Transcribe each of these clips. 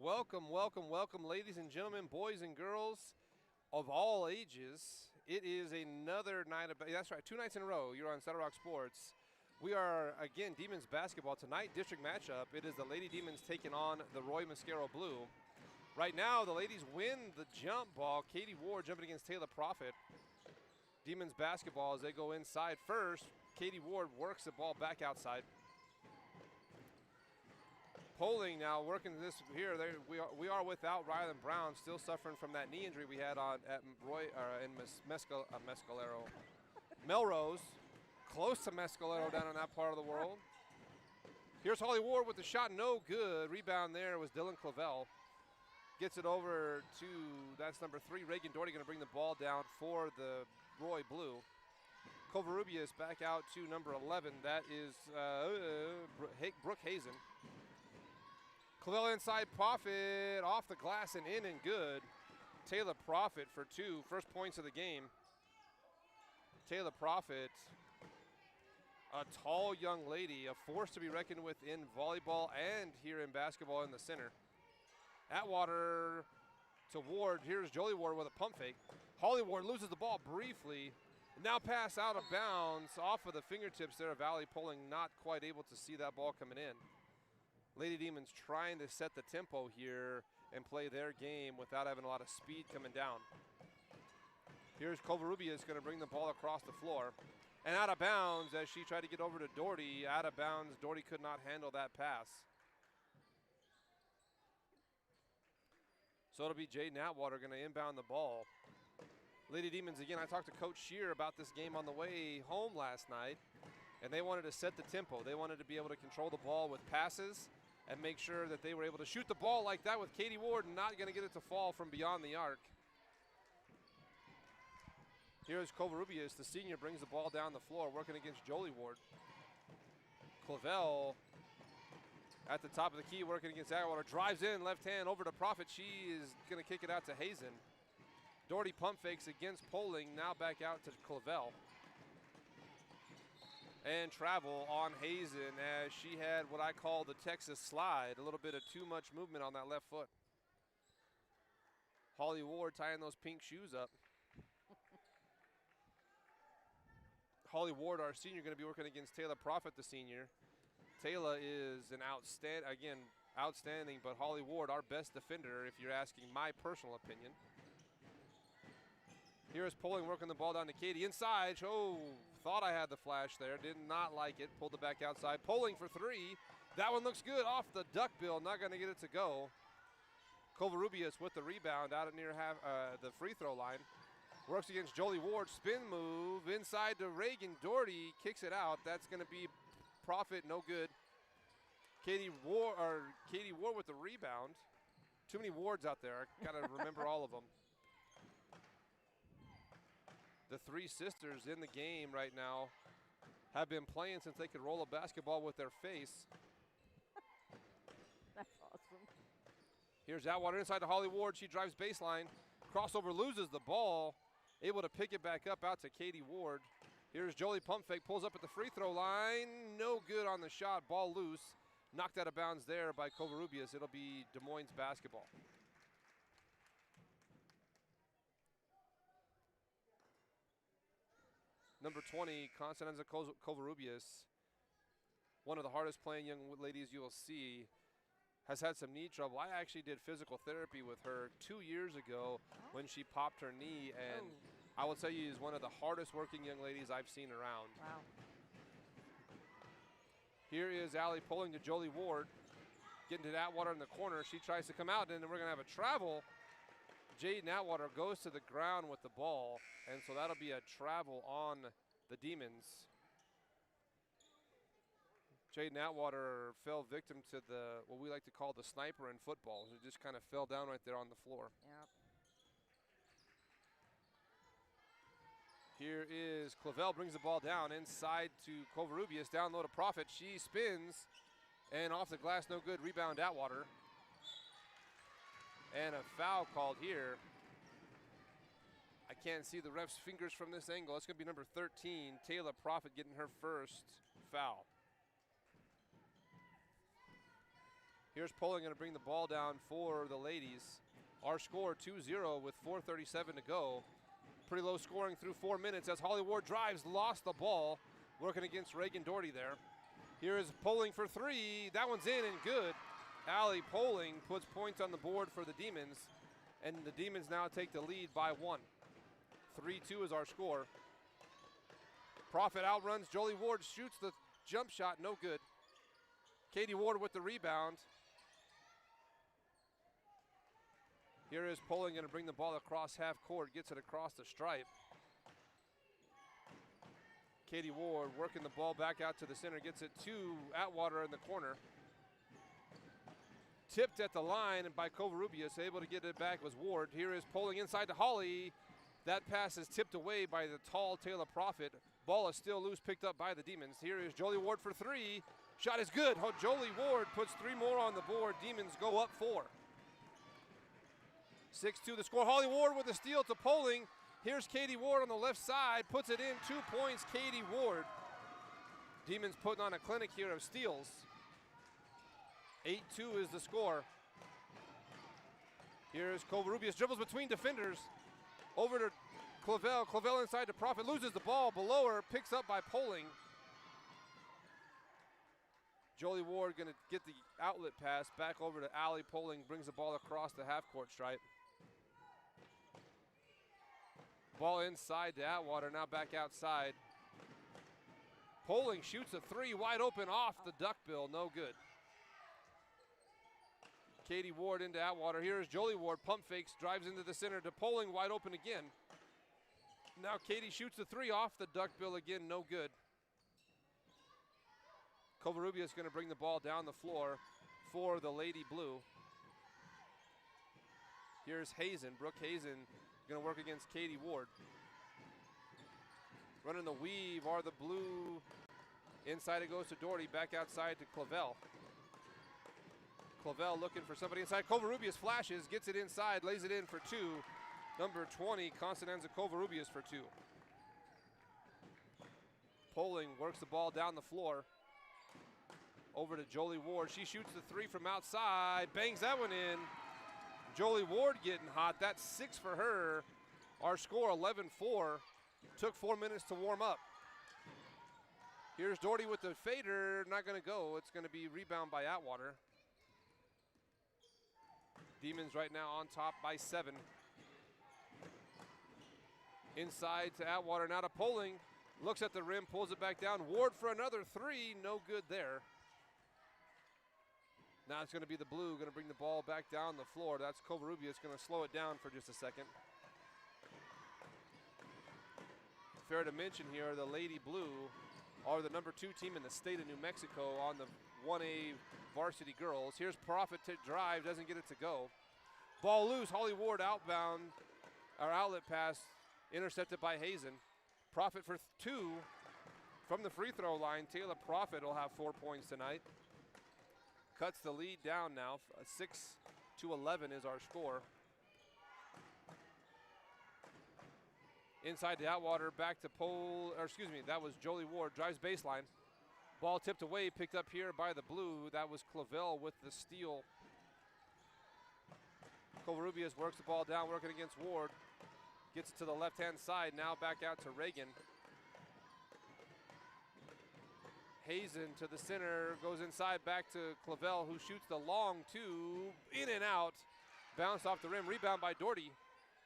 Welcome, welcome, welcome, ladies and gentlemen, boys and girls of all ages. It is another night of, that's right, 2 nights in a row. You're on Saddle Rock Sports. We are, again, Demons basketball. Tonight, district matchup. It is the Lady Demons taking on the Roy Mosquero Blue. Right now, the ladies win the jump ball. Katie Ward jumping against Taylor Profit. Demons basketball as they go inside first. Katie Ward works the ball back outside. Polling now working this here. We are without Rylan Brown, still suffering from that knee injury we had at Mescalero. Melrose, close to Mescalero down in that part of the world. Here's Holly Ward with the shot, no good. Rebound there was Dylan Clavel. Gets it over to, that's number 3, Reagan Doherty, going to bring the ball down for the Roy Blue. Covarrubias back out to number 11. That is Brooke Hazen. Clavel inside, Profit off the glass and in and good. Taylor Profit for 2, first points of the game. Taylor Profit, a tall young lady, a force to be reckoned with in volleyball and here in basketball in the center. Atwater to Ward. Here's Jolie Ward with a pump fake. Holly Ward loses the ball briefly. Now pass out of bounds off of the fingertips there of Valley Polling, not quite able to see that ball coming in. Lady Demons trying to set the tempo here and play their game without having a lot of speed coming down. Here's Covarrubias going to bring the ball across the floor. And out of bounds as she tried to get over to Doherty. Out of bounds, Doherty could not handle that pass. So it'll be Jaden Atwater going to inbound the ball. Lady Demons, again, I talked to Coach Shear about this game on the way home last night, and they wanted to set the tempo. They wanted to be able to control the ball with passes and make sure that they were able to shoot the ball like that with Katie Ward and not going to get it to fall from beyond the arc. Here's Covarrubias, the senior, brings the ball down the floor, working against Jolie Ward. Clavel at the top of the key, working against Atwater. Drives in, left hand over to Profit. She is going to kick it out to Hazen. Doherty pump fakes against Polling, now back out to Clavel. And travel on Hazen as she had what I call the Texas slide, a little bit of too much movement on that left foot. Holly Ward tying those pink shoes up. Holly Ward, our senior, going to be working against Taylor Profit, the senior. Taylor is an outstanding, but Holly Ward, our best defender, if you're asking my personal opinion. Here's Polling working the ball down to Katie. Inside, thought I had the flash there. Did not like it. Pulled it back outside. Polling for 3. That one looks good. Off the duck bill. Not going to get it to go. Covarrubias with the rebound out at near the free throw line. Works against Jolie Ward. Spin move. Inside to Reagan Doherty. Kicks it out. That's going to be Profit. No good. Katie Ward with the rebound. Too many Wards out there. I got to remember all of them. The 3 sisters in the game right now have been playing since they could roll a basketball with their face. That's awesome. Here's Atwater inside to Holly Ward. She drives baseline. Crossover, loses the ball. Able to pick it back up out to Katie Ward. Here's Jolie pump fake. Pulls up at the free throw line. No good on the shot. Ball loose. Knocked out of bounds there by Covarrubias. It'll be Des Moines basketball. Number 20, Constanza Covarrubias, one of the hardest playing young ladies you will see, has had some knee trouble. I actually did physical therapy with her 2 years ago when she popped her knee, and I will tell you, is one of the hardest working young ladies I've seen around. Wow. Here is Allie pulling to Jolie Ward, getting to Atwater in the corner. She tries to come out, and then we're going to have a travel. Jaden Atwater goes to the ground with the ball, and so that'll be a travel on the Demons. Jaden Atwater fell victim to what we like to call the sniper in football. He just kind of fell down right there on the floor. Yep. Here is Clavel, brings the ball down inside to Covarrubias, down low to Profit. She spins, and off the glass, no good. Rebound Atwater. And a foul called here. I can't see the ref's fingers from this angle. It's going to be number 13, Taylor Profit, getting her first foul. Here's Poling going to bring the ball down for the ladies. Our score 2-0 with 4:37 to go. Pretty low scoring through 4 minutes as Holly Ward drives, lost the ball, working against Reagan Doherty there. Here is Poling for three. That one's in and good. Allie Poling puts points on the board for the Demons, and the Demons now take the lead by 1. 3-2 is our score. Profit outruns Jolie Ward, shoots the jump shot, no good. Katie Ward with the rebound. Here is Poling going to bring the ball across half court, gets it across the stripe. Katie Ward working the ball back out to the center, gets it to Atwater in the corner. Tipped at the line and by Covarrubias, able to get it back was Ward. Here is Poling inside to Holly. That pass is tipped away by the tall Taylor Profit. Ball is still loose, picked up by the Demons. Here is Jolie Ward for three. Shot is good. Jolie Ward puts 3 more on the board. Demons go up 4. 6-2 the score. Holly Ward with a steal to Poling. Here's Katie Ward on the left side, puts it in, 2 points, Katie Ward. Demons putting on a clinic here of steals. 8-2 is the score. Here's Covarrubias, dribbles between defenders. Over to Clavel. Clavel inside to Profit, loses the ball below her, picks up by Poling. Jolie Ward going to get the outlet pass back over to Allie Poling, brings the ball across the half-court stripe. Ball inside to Atwater, now back outside. Poling shoots a 3, wide open off the duckbill, no good. Katie Ward into Atwater. Here is Jolie Ward, pump fakes, drives into the center to Poling, wide open again. Now Katie shoots the 3 off the duckbill again, no good. Covarrubias is going to bring the ball down the floor for the Lady Blue. Here's Hazen, Brooke Hazen, going to work against Katie Ward. Running the weave are the Blue. Inside it goes to Doherty, back outside to Clavel. Clavel looking for somebody inside. Covarrubias flashes, gets it inside, lays it in for 2. Number 20, Constanza Covarrubias for 2. Poling works the ball down the floor. Over to Jolie Ward. She shoots the 3 from outside, bangs that one in. Jolie Ward getting hot. That's 6 for her. Our score 11-4. Took 4 minutes to warm up. Here's Doherty with the fader. Not going to go. It's going to be rebound by Atwater. Demons right now on top by 7. Inside to Atwater. Now to Poling. Looks at the rim, pulls it back down. Ward for another 3. No good there. Now it's going to be the Blue, going to bring the ball back down the floor. That's Covarrubias, going to slow it down for just a second. Fair to mention here, the Lady Blue are the number 2 team in the state of New Mexico on the 1A varsity girls. Here's Profit to drive, doesn't get it to go. Ball loose, Holly Ward outbound, our outlet pass, intercepted by Hazen. Profit for 2 from the free throw line. Taylor Profit will have 4 points tonight. Cuts the lead down now. 6-11 is our score. Inside to Atwater, back to that was Jolie Ward, drives baseline. Ball tipped away, picked up here by the Blue. That was Clavel with the steal. Covarrubias works the ball down, working against Ward. Gets it to the left-hand side, now back out to Reagan. Hazen to the center, goes inside back to Clavel, who shoots the long 2, in and out. Bounced off the rim, rebound by Doherty.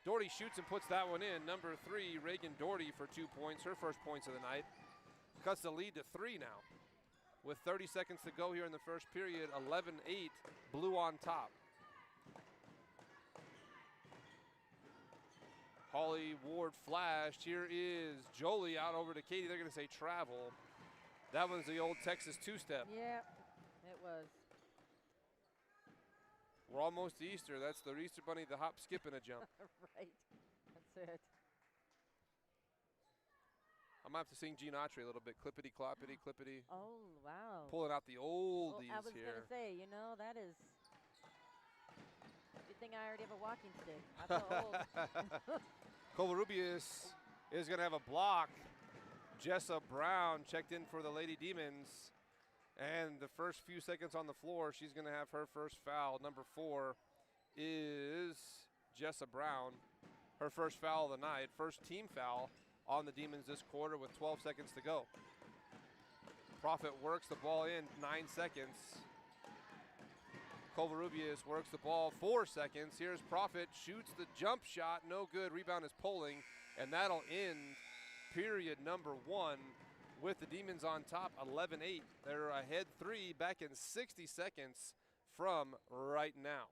Doherty shoots and puts that one in. Number 3, Reagan Doherty for 2 points, her first points of the night. Cuts the lead to 3 now. With 30 seconds to go here in the first period, 11-8, Blue on top. Holly Ward flashed. Here is Jolie out over to Katie. They're going to say travel. That one's the old Texas 2-step. Yeah, it was. We're almost to Easter. That's the Easter Bunny, the hop, skip, and a jump. Right, that's it. I might have to sing Gene Autry a little bit. Clippity, cloppity, clippity. Oh, wow. Pulling out the oldies I was here. going to say, you know, that is. Good thing I already have a walking stick. I feel old. Covarrubias is going to have a block. Jessa Brown checked in for the Lady Demons. And the first few seconds on the floor, she's going to have her first foul. Number 4 is Jessa Brown. Her first foul of the night, first team foul on the Demons this quarter with 12 seconds to go. Profit works the ball in 9 seconds. Covarrubias works the ball 4 seconds. Here's Profit, shoots the jump shot, no good. Rebound is Poling, and that'll end period number 1 with the Demons on top, 11-8. They're ahead 3, back in 60 seconds from right now.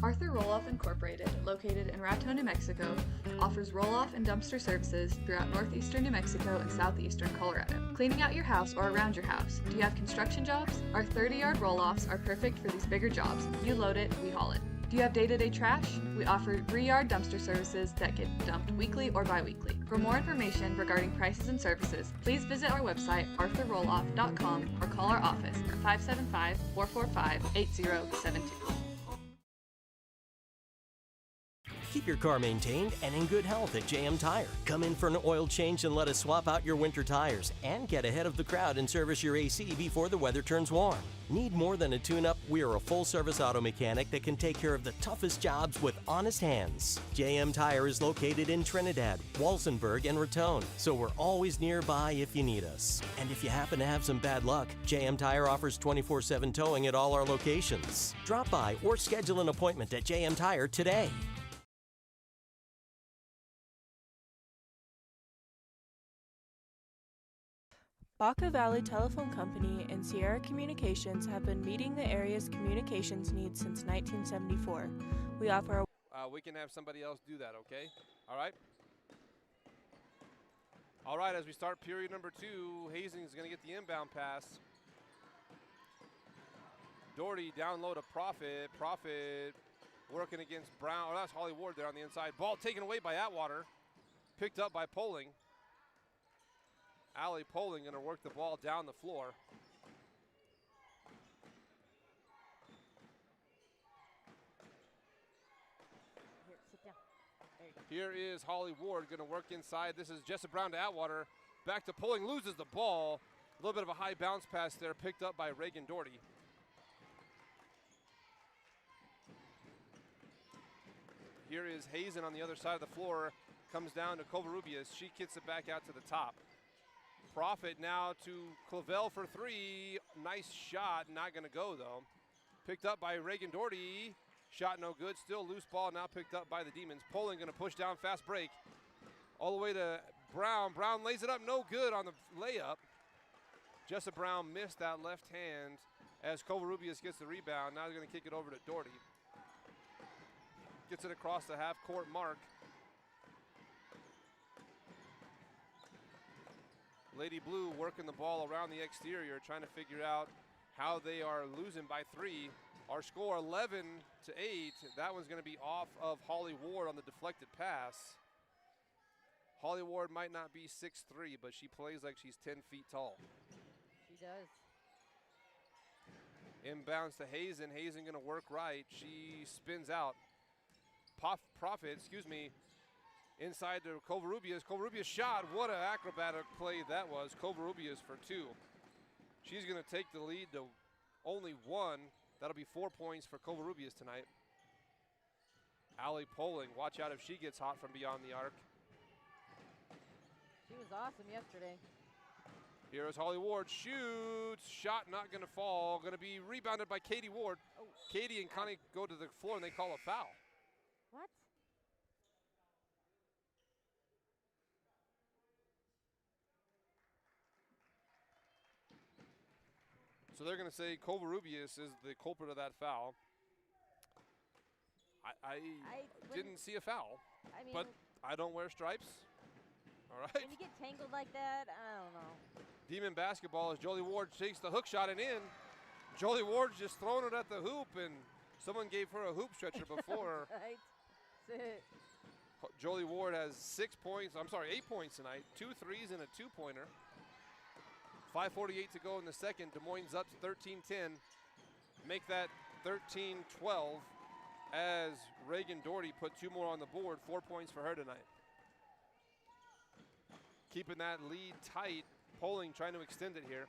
Arthur Roll-Off Incorporated, located in Raton, New Mexico, offers roll-off and dumpster services throughout northeastern New Mexico and southeastern Colorado. Cleaning out your house or around your house. Do you have construction jobs? Our 30-yard roll-offs are perfect for these bigger jobs. You load it, we haul it. Do you have day-to-day trash? We offer 3-yard dumpster services that get dumped weekly or bi-weekly. For more information regarding prices and services, please visit our website, arthurrolloff.com, or call our office at 575-445-8072. Keep your car maintained and in good health at JM Tire. Come in for an oil change and let us swap out your winter tires and get ahead of the crowd and service your AC before the weather turns warm. Need more than a tune-up? We are a full-service auto mechanic that can take care of the toughest jobs with honest hands. JM Tire is located in Trinidad, Walsenburg, and Raton, so we're always nearby if you need us. And if you happen to have some bad luck, JM Tire offers 24/7 towing at all our locations. Drop by or schedule an appointment at JM Tire today. Baca Valley Telephone Company and Sierra Communications have been meeting the area's communications needs since 1974. We offer we can have somebody else do that, okay? All right? All right, as we start period number 2, Hazing is going to get the inbound pass. Doherty down low to Profit. Profit working against Brown. Oh, that's Holly Ward there on the inside. Ball taken away by Atwater. Picked up by Poling. Allie Poling going to work the ball down the floor. Here, sit down. There you go. Here is Holly Ward going to work inside. This is Jessa Brown to Atwater. Back to Poling, loses the ball. A little bit of a high bounce pass there, picked up by Reagan Doherty. Here is Hazen on the other side of the floor. Comes down to Covarrubias. She kicks it back out to the top. Profit now to Clavel for 3. Nice shot, not going to go though. Picked up by Reagan Doherty. Shot no good, still loose ball, now picked up by the Demons. Poling going to push down, fast break. All the way to Brown. Brown lays it up, no good on the layup. Jessa Brown missed that left hand as Covarrubias gets the rebound. Now he's going to kick it over to Doherty. Gets it across the half court mark. Lady Blue working the ball around the exterior, trying to figure out how they are losing by 3. Our score 11-8. That one's going to be off of Holly Ward on the deflected pass. Holly Ward might not be 6'3", but she plays like she's 10 feet tall. She does. Inbounds to Hazen. Hazen going to work right. She spins out. Profit, inside to Covarrubias. Covarrubias shot. What an acrobatic play that was. Covarrubias for 2. She's going to take the lead to only 1. That'll be 4 points for Covarrubias tonight. Allie Poling, watch out if she gets hot from beyond the arc. She was awesome yesterday. Here is Holly Ward, shoots, shot not going to fall, going to be rebounded by Katie Ward. Oh. Katie and Connie go to the floor and they call a foul. What? So they're going to say Covarrubias is the culprit of that foul. I didn't see a foul, I mean, but I don't wear stripes. All right. when you get tangled like that, I don't know. Demon basketball as Jolie Ward takes the hook shot and in. Jolie Ward's just throwing it at the hoop, and someone gave her a hoop stretcher before. Right? That's it. Jolie Ward has 8 points tonight, 2 threes and a 2-pointer. 5:48 to go in the second. Des Moines up to 13-10. Make that 13-12 as Reagan Doherty put 2 more on the board. 4 points for her tonight. Keeping that lead tight. Poling trying to extend it here.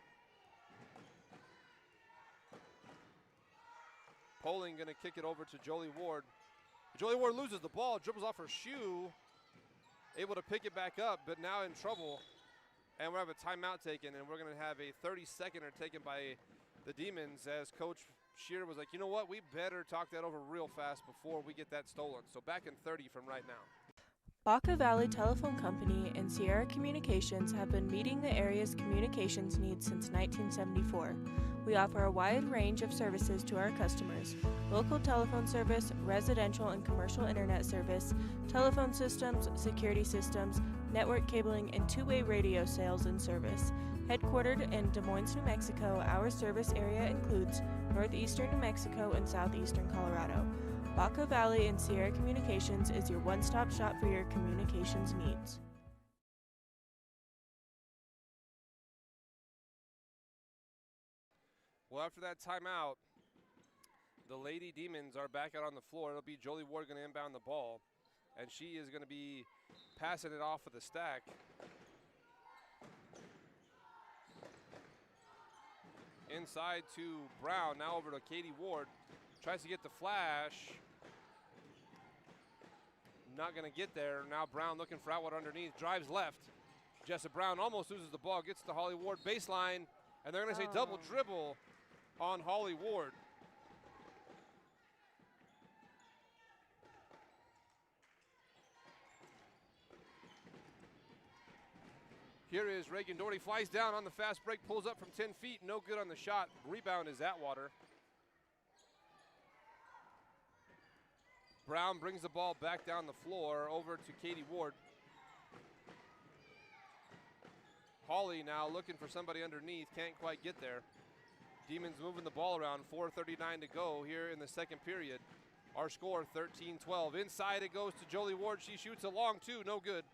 Poling going to kick it over to Jolie Ward. Jolie Ward loses the ball, dribbles off her shoe, able to pick it back up, but now in trouble. And we'll have a timeout taken, and we're going to have a 30-seconder taken by the Demons as Coach Shear was like, you know what, we better talk that over real fast before we get that stolen. So back in 30 from right now. Baca Valley Telephone Company and Sierra Communications have been meeting the area's communications needs since 1974. We offer a wide range of services to our customers: local telephone service, residential and commercial internet service, telephone systems, security systems, network cabling, and two-way radio sales and service. Headquartered in Des Moines, New Mexico, our service area includes northeastern New Mexico and southeastern Colorado. Baca Valley and Sierra Communications is your one-stop shop for your communications needs. Well, after that timeout, the Lady Demons are back out on the floor. It'll be Jolie Ward going to inbound the ball, and she is going to be passing it off of the stack. Inside to Brown, now over to Katie Ward. Tries to get the flash. Not going to get there. Now Brown looking for Atwater underneath. Drives left. Jessa Brown almost loses the ball. Gets to Holly Ward baseline. And they're going to say double dribble on Holly Ward. Here is Reagan Doherty. Flies down on the fast break. Pulls up from 10 feet. No good on the shot. Rebound is Atwater. Brown brings the ball back down the floor over to Katie Ward. Holly now looking for somebody underneath, can't quite get there. Demons moving the ball around, 4:39 to go here in the second period. Our score 13-12. Inside it goes to Jolie Ward. She shoots a long two, no good.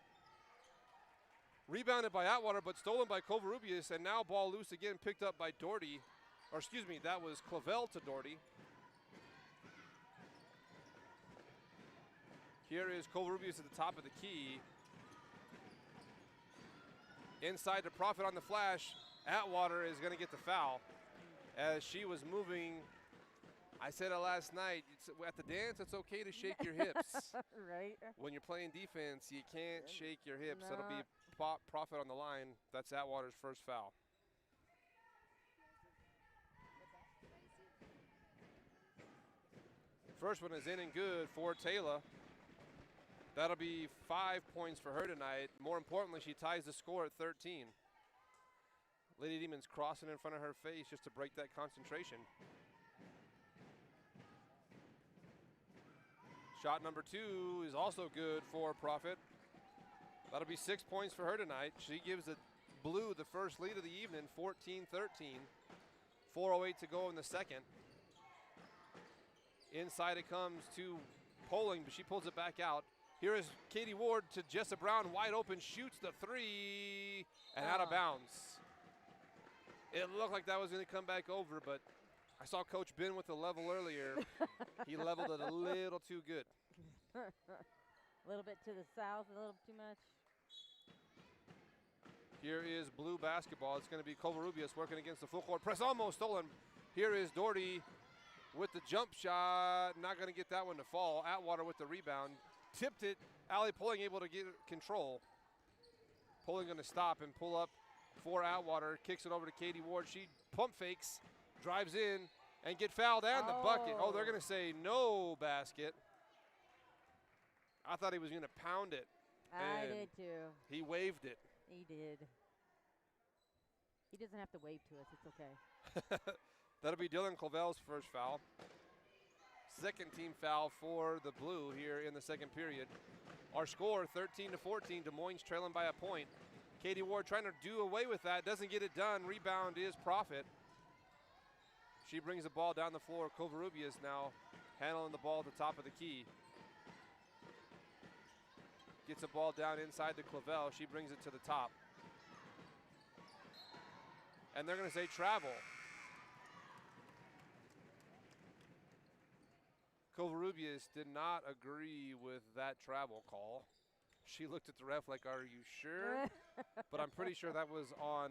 Rebounded by Atwater, but stolen by Covarrubias, and now ball loose again, picked up by Doherty. Or excuse me, that was Clavel to Doherty. Here is Covarrubias at the top of the key. Inside to Profit on the flash. Atwater is going to get the foul as she was moving. I said it last night. At the dance, it's okay to shake your hips. Right. When you're playing defense, you can't shake your hips. No. That'll be Profit on the line. That's Atwater's first foul. First one is in and good for Taylor. That'll be 5 points for her tonight. More importantly, she ties the score at 13. Lady Demons crossing in front of her face just to break that concentration. Shot number 2 is also good for Profit. That'll be 6 points for her tonight. She gives the Blue the first lead of the evening, 14-13. 4:08 to go in the second. Inside it comes to Poling, but she pulls it back out. Here is Katie Ward to Jessa Brown, wide open, shoots the three, and out of bounds. It looked like that was going to come back over, but I saw Coach Ben with the level earlier. He leveled it a little too good. A little bit to the south, a little too much. Here is Blue basketball. It's going to be Covarrubias working against the full court press, almost stolen. Here is Doherty with the jump shot, not going to get that one to fall. Atwater with the rebound. Tipped it, Allie Poling able to get control. Poling going to stop and pull up for Atwater, kicks it over to Katie Ward. She pump fakes, drives in, and get fouled and the bucket. Oh, they're going to say no basket. I thought he was going to pound it. I did too. He waved it. He did. He doesn't have to wave to us. It's okay. That'll be Dylan Clavel's first foul. Second team foul for the Blue here in the second period. Our score 13-14. Des Moines trailing by a point. Katie Ward trying to do away with that. Doesn't get it done. Rebound is Profit. She brings the ball down the floor. Covarrubias now handling the ball at the top of the key. Gets the ball down inside to Clavel. She brings it to the top. And they're going to say travel. Covarrubias did not agree with that travel call. She looked at the ref like, are you sure? But I'm pretty sure that was on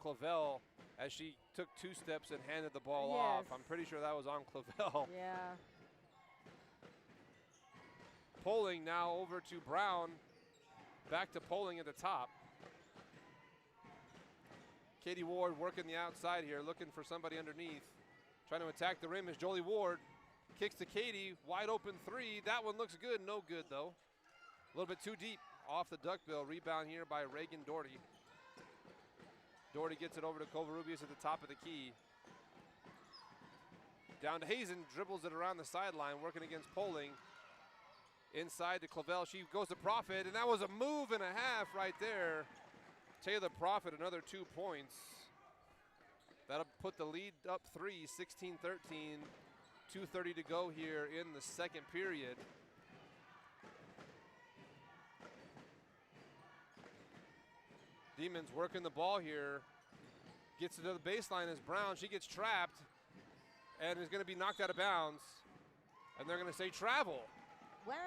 Clavel as she took 2 steps and handed the ball off. I'm pretty sure that was on Clavel. Yeah. Poling now over to Brown. Back to Poling at the top. Katie Ward working the outside here, looking for somebody underneath. Trying to attack the rim is Jolie Ward. Kicks to Katie, wide open 3. That one looks good, no good though. A little bit too deep off the duckbill. Rebound here by Reagan Doherty. Doherty gets it over to Covarrubias at the top of the key. Down to Hazen, dribbles it around the sideline, working against Poling. Inside to Clavel, she goes to Profit, and that was a move and a half right there. Taylor Profit, another 2 points. That'll put the lead up 3, 16-13. 2:30 to go here in the second period. Demons working the ball here. Gets it to the baseline as Brown. She gets trapped and is going to be knocked out of bounds. And they're going to say travel. What?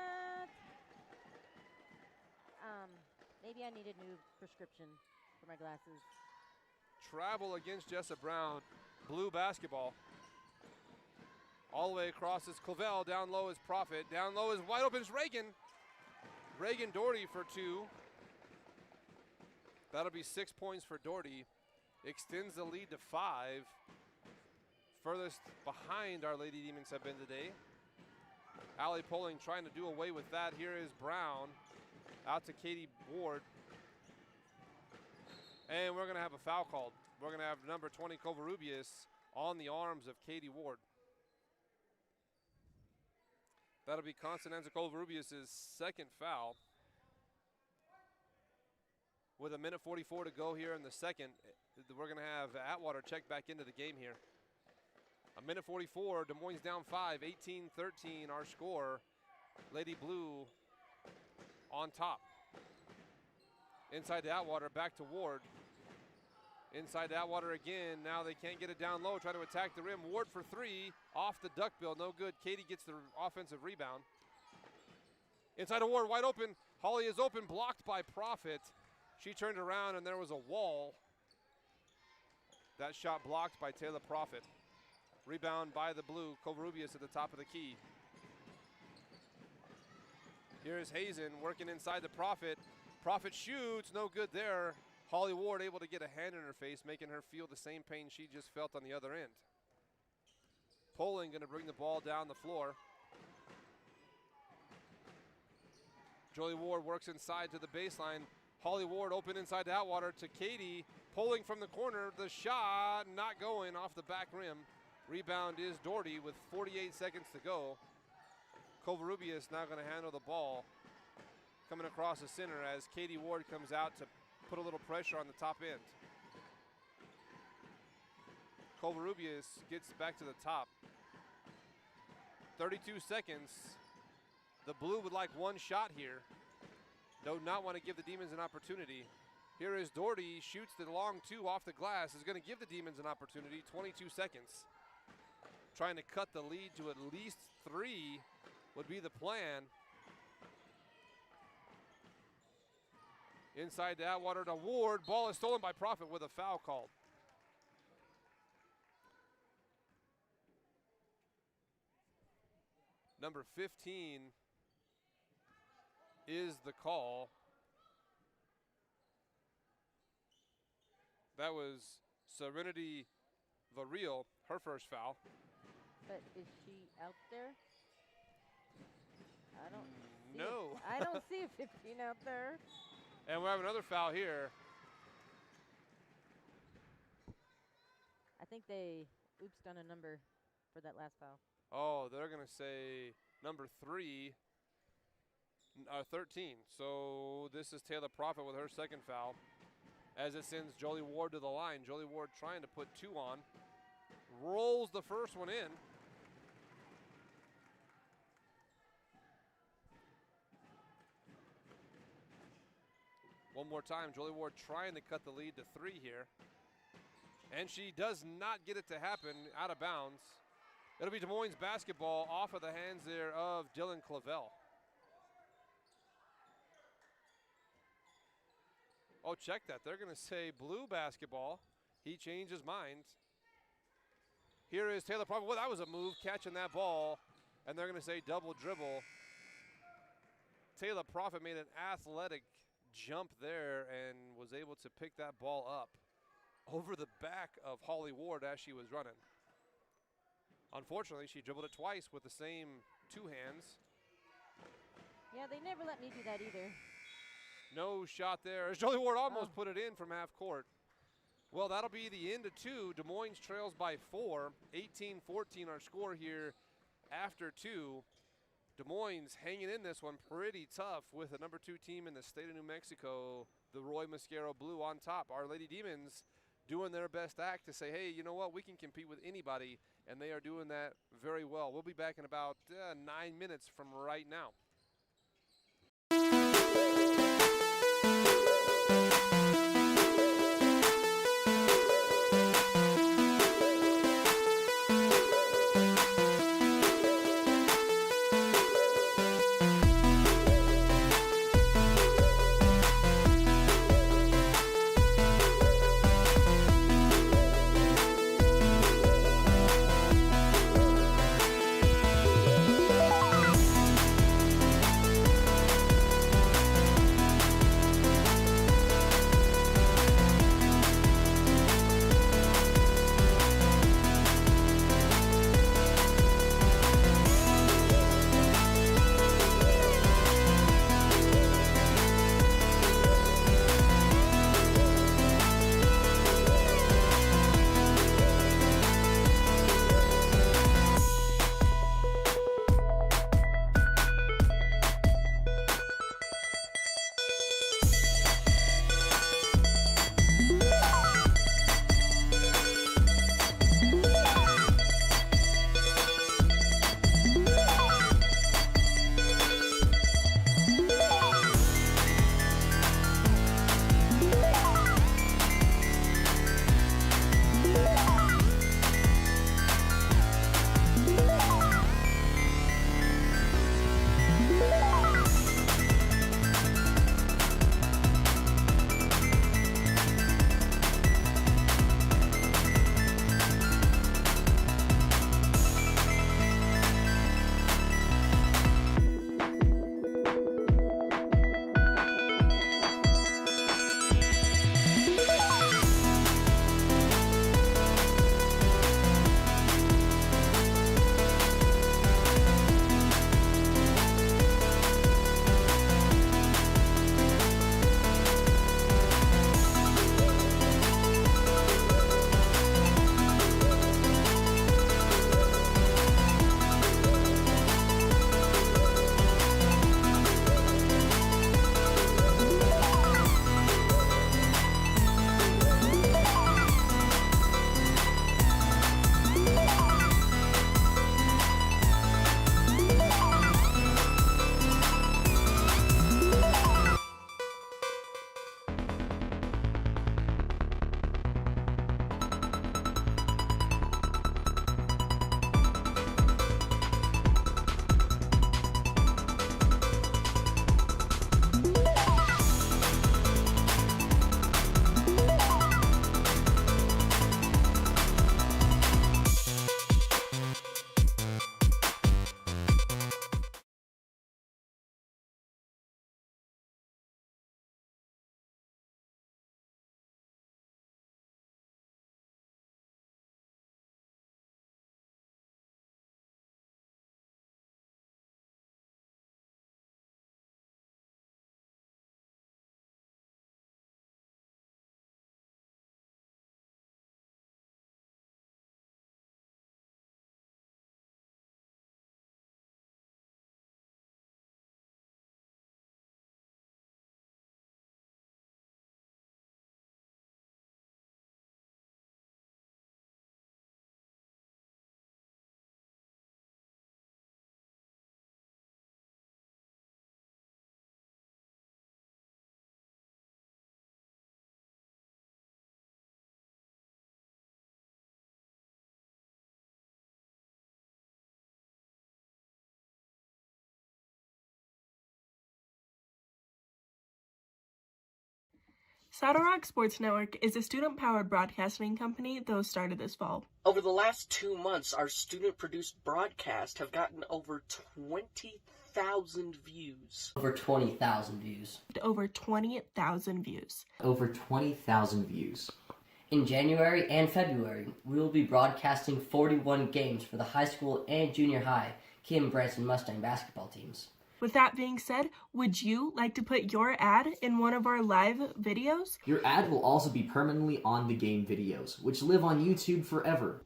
Maybe I need a new prescription for my glasses. Travel against Jessa Brown. Blue basketball. All the way across is Clavel. Down low is Profit. Down low is wide open is Reagan. Reagan Doherty for 2. That'll be 6 points for Doherty. Extends the lead to 5. Furthest behind our Lady Demons have been today. Allie Poling trying to do away with that. Here is Brown. Out to Katie Ward. And we're going to have a foul called. We're going to have number 20, Covarrubias, on the arms of Katie Ward. That'll be Constanza Covarrubias' second foul. With 1:44 to go here in the second, we're going to have Atwater check back into the game here. 1:44, Des Moines down 5, 18-13 our score. Lady Blue on top. Inside to Atwater, back to Ward. Inside to Atwater again, now they can't get it down low, try to attack the rim. Ward for 3, off the duckbill, no good. Katie gets the offensive rebound. Inside to Ward, wide open. Holly is open, blocked by Profit. She turned around and there was a wall. That shot blocked by Taylor Profit. Rebound by the Blue, Covarrubias at the top of the key. Here's Hazen working inside the Profit. Profit shoots, no good there. Holly Ward able to get a hand in her face, making her feel the same pain she just felt on the other end. Poling gonna bring the ball down the floor. Jolie Ward works inside to the baseline. Holly Ward open inside to Atwater to Katie. Poling from the corner, the shot not going off the back rim. Rebound is Doherty with 48 seconds to go. Covarrubias now gonna handle the ball. Coming across the center as Katie Ward comes out to put a little pressure on the top end. Covarrubias gets back to the top. 32 seconds. The Blue would like one shot here. Do not want to give the Demons an opportunity. Here is Doherty, shoots the long 2 off the glass, is going to give the Demons an opportunity. 22 seconds. Trying to cut the lead to at least 3 would be the plan. Inside to Atwater to Ward. Ball is stolen by Profit with a foul called. Number 15 is the call. That was Serenity Varil, her first foul. But is she out there? I don't see No. I don't see a 15 out there. And we have another foul here. I think they oopsed on a number for that last foul. Oh, they're going to say number 3, 13. So this is Taylor Profit with her second foul as it sends Jolie Ward to the line. Jolie Ward trying to put 2 on. Rolls the first one in. One more time, Jolie Ward trying to cut the lead to 3 here. And she does not get it to happen, out of bounds. It'll be Des Moines basketball off of the hands there of Dylan Clavel. Oh, check that. They're going to say blue basketball. He changed his mind. Here is Taylor Prophet. Well, that was a move, catching that ball. And they're going to say double dribble. Taylor Prophet made an athletic jump there and was able to pick that ball up over the back of Holly Ward as she was running. Unfortunately, she dribbled it twice with the same two hands. Yeah, they never let me do that either. No shot there. As Jolie Ward almost put it in from half court. Well, that'll be the end of two. Des Moines trails by 4. 18-14 our score here after two. Des Moines hanging in this one pretty tough with the number 2 team in the state of New Mexico, the Roy Mosquero Blue on top. Our Lady Demons doing their best act to say, hey, you know what, we can compete with anybody, and they are doing that very well. We'll be back in about 9 minutes from right now. Saddle Rock Sports Network is a student-powered broadcasting company that was started this fall. Over the last 2 months, our student-produced broadcasts have gotten over 20,000 views. Over 20,000 views. Over 20,000 views. Over 20,000 views. In January and February, we will be broadcasting 41 games for the high school and junior high Kim Branson Mustang basketball teams. With that being said, would you like to put your ad in one of our live videos? Your ad will also be permanently on the game videos, which live on YouTube forever.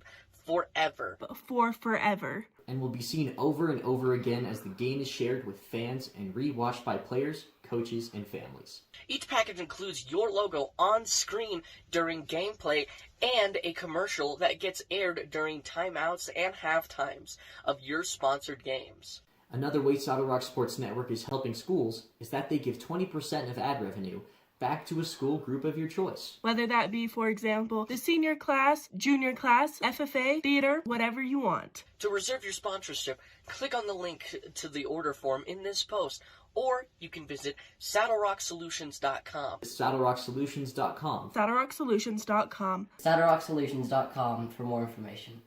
Forever. For forever. And will be seen over and over again as the game is shared with fans and re-watched by players, coaches, and families. Each package includes your logo on screen during gameplay and a commercial that gets aired during timeouts and halftimes of your sponsored games. Another way Saddle Rock Sports Network is helping schools is that they give 20% of ad revenue back to a school group of your choice. Whether that be, for example, the senior class, junior class, FFA, theater, whatever you want. To reserve your sponsorship, click on the link to the order form in this post, or you can visit saddlerocksolutions.com. saddlerocksolutions.com. saddlerocksolutions.com. saddlerocksolutions.com for more information.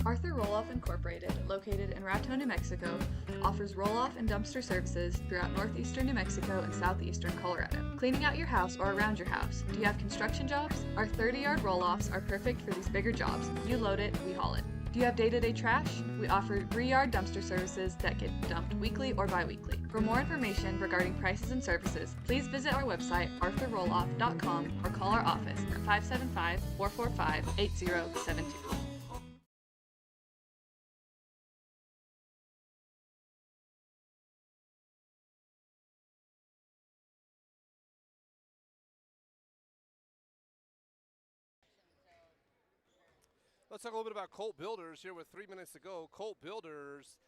Arthur Roll-Off Incorporated, located in Raton, New Mexico, offers roll-off and dumpster services throughout northeastern New Mexico and southeastern Colorado. Cleaning out your house or around your house. Do you have construction jobs? Our 30-yard roll-offs are perfect for these bigger jobs. You load it, we haul it. Do you have day-to-day trash? We offer 3-yard dumpster services that get dumped weekly or bi-weekly. For more information regarding prices and services, please visit our website, arthurrolloff.com, or call our office at 575-445-8072. Let's talk a little bit about Colt Builders here with 3 minutes to go. Colt Builders,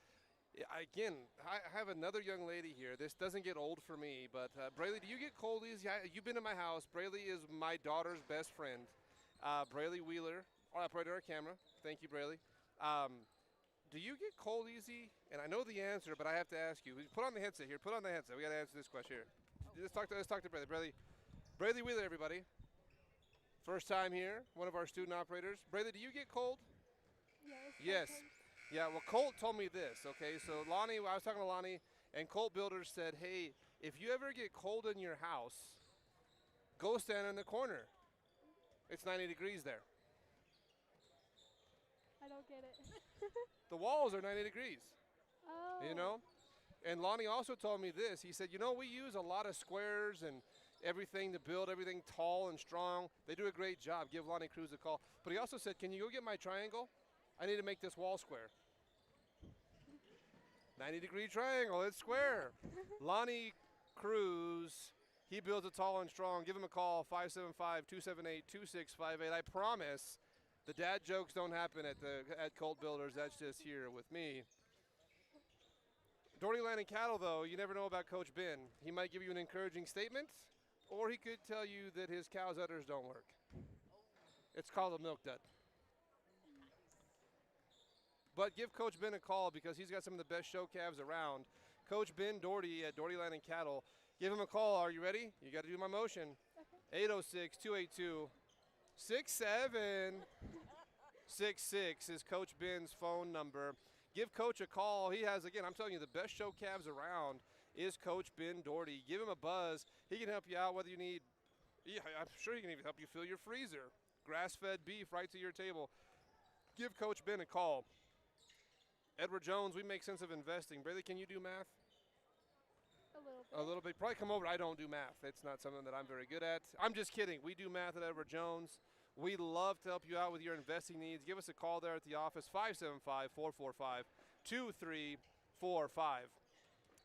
again, I have another young lady here. This doesn't get old for me, but Braylee, do you get cold easy? You've been in my house. Braylee is my daughter's best friend. Braylee Wheeler, operator our camera. Thank you, Braylee. Do you get cold easy? And I know the answer, but I have to ask you. Put on the headset here. Put on the headset. We got to answer this question here. Let's talk to Braylee. Braylee Wheeler, everybody. First time here, one of our student operators. Braylee, do you get cold? Yes. Yeah, well, Colt told me this, okay? So Lonnie, I was talking to Lonnie, and Colt Builders said, hey, if you ever get cold in your house, go stand in the corner. It's 90 degrees there. I don't get it. The walls are 90 degrees. Oh. You know? And Lonnie also told me this. He said, you know, we use a lot of squares and everything to build everything tall and strong. They do a great job. Give Lonnie Cruz a call. But he also said, can you go get my triangle? I need to make this wall square. 90-degree triangle. It's square. Lonnie Cruz, he builds it tall and strong. Give him a call, 575-278-2658. I promise the dad jokes don't happen at Colt Builders. That's just here with me. Doherty Land and Cattle, though, you never know about Coach Ben. He might give you an encouraging statement, or he could tell you that his cow's udders don't work. It's called a milk dud. But give Coach Ben a call because he's got some of the best show calves around. Coach Ben Doherty at Doherty Land and Cattle. Give him a call. Are you ready? You got to do my motion. 806-282-6766 is Coach Ben's phone number. Give Coach a call. He has, again, I'm telling you, the best show calves around is Coach Ben Doherty. Give him a buzz. He can help you out whether you need, I'm sure he can even help you fill your freezer. Grass-fed beef right to your table. Give Coach Ben a call. Edward Jones, we make sense of investing. Braylee, can you do math? A little bit. A little bit. Probably come over. I don't do math. It's not something that I'm very good at. I'm just kidding. We do math at Edward Jones. We love to help you out with your investing needs. Give us a call there at the office, 575-445-2345.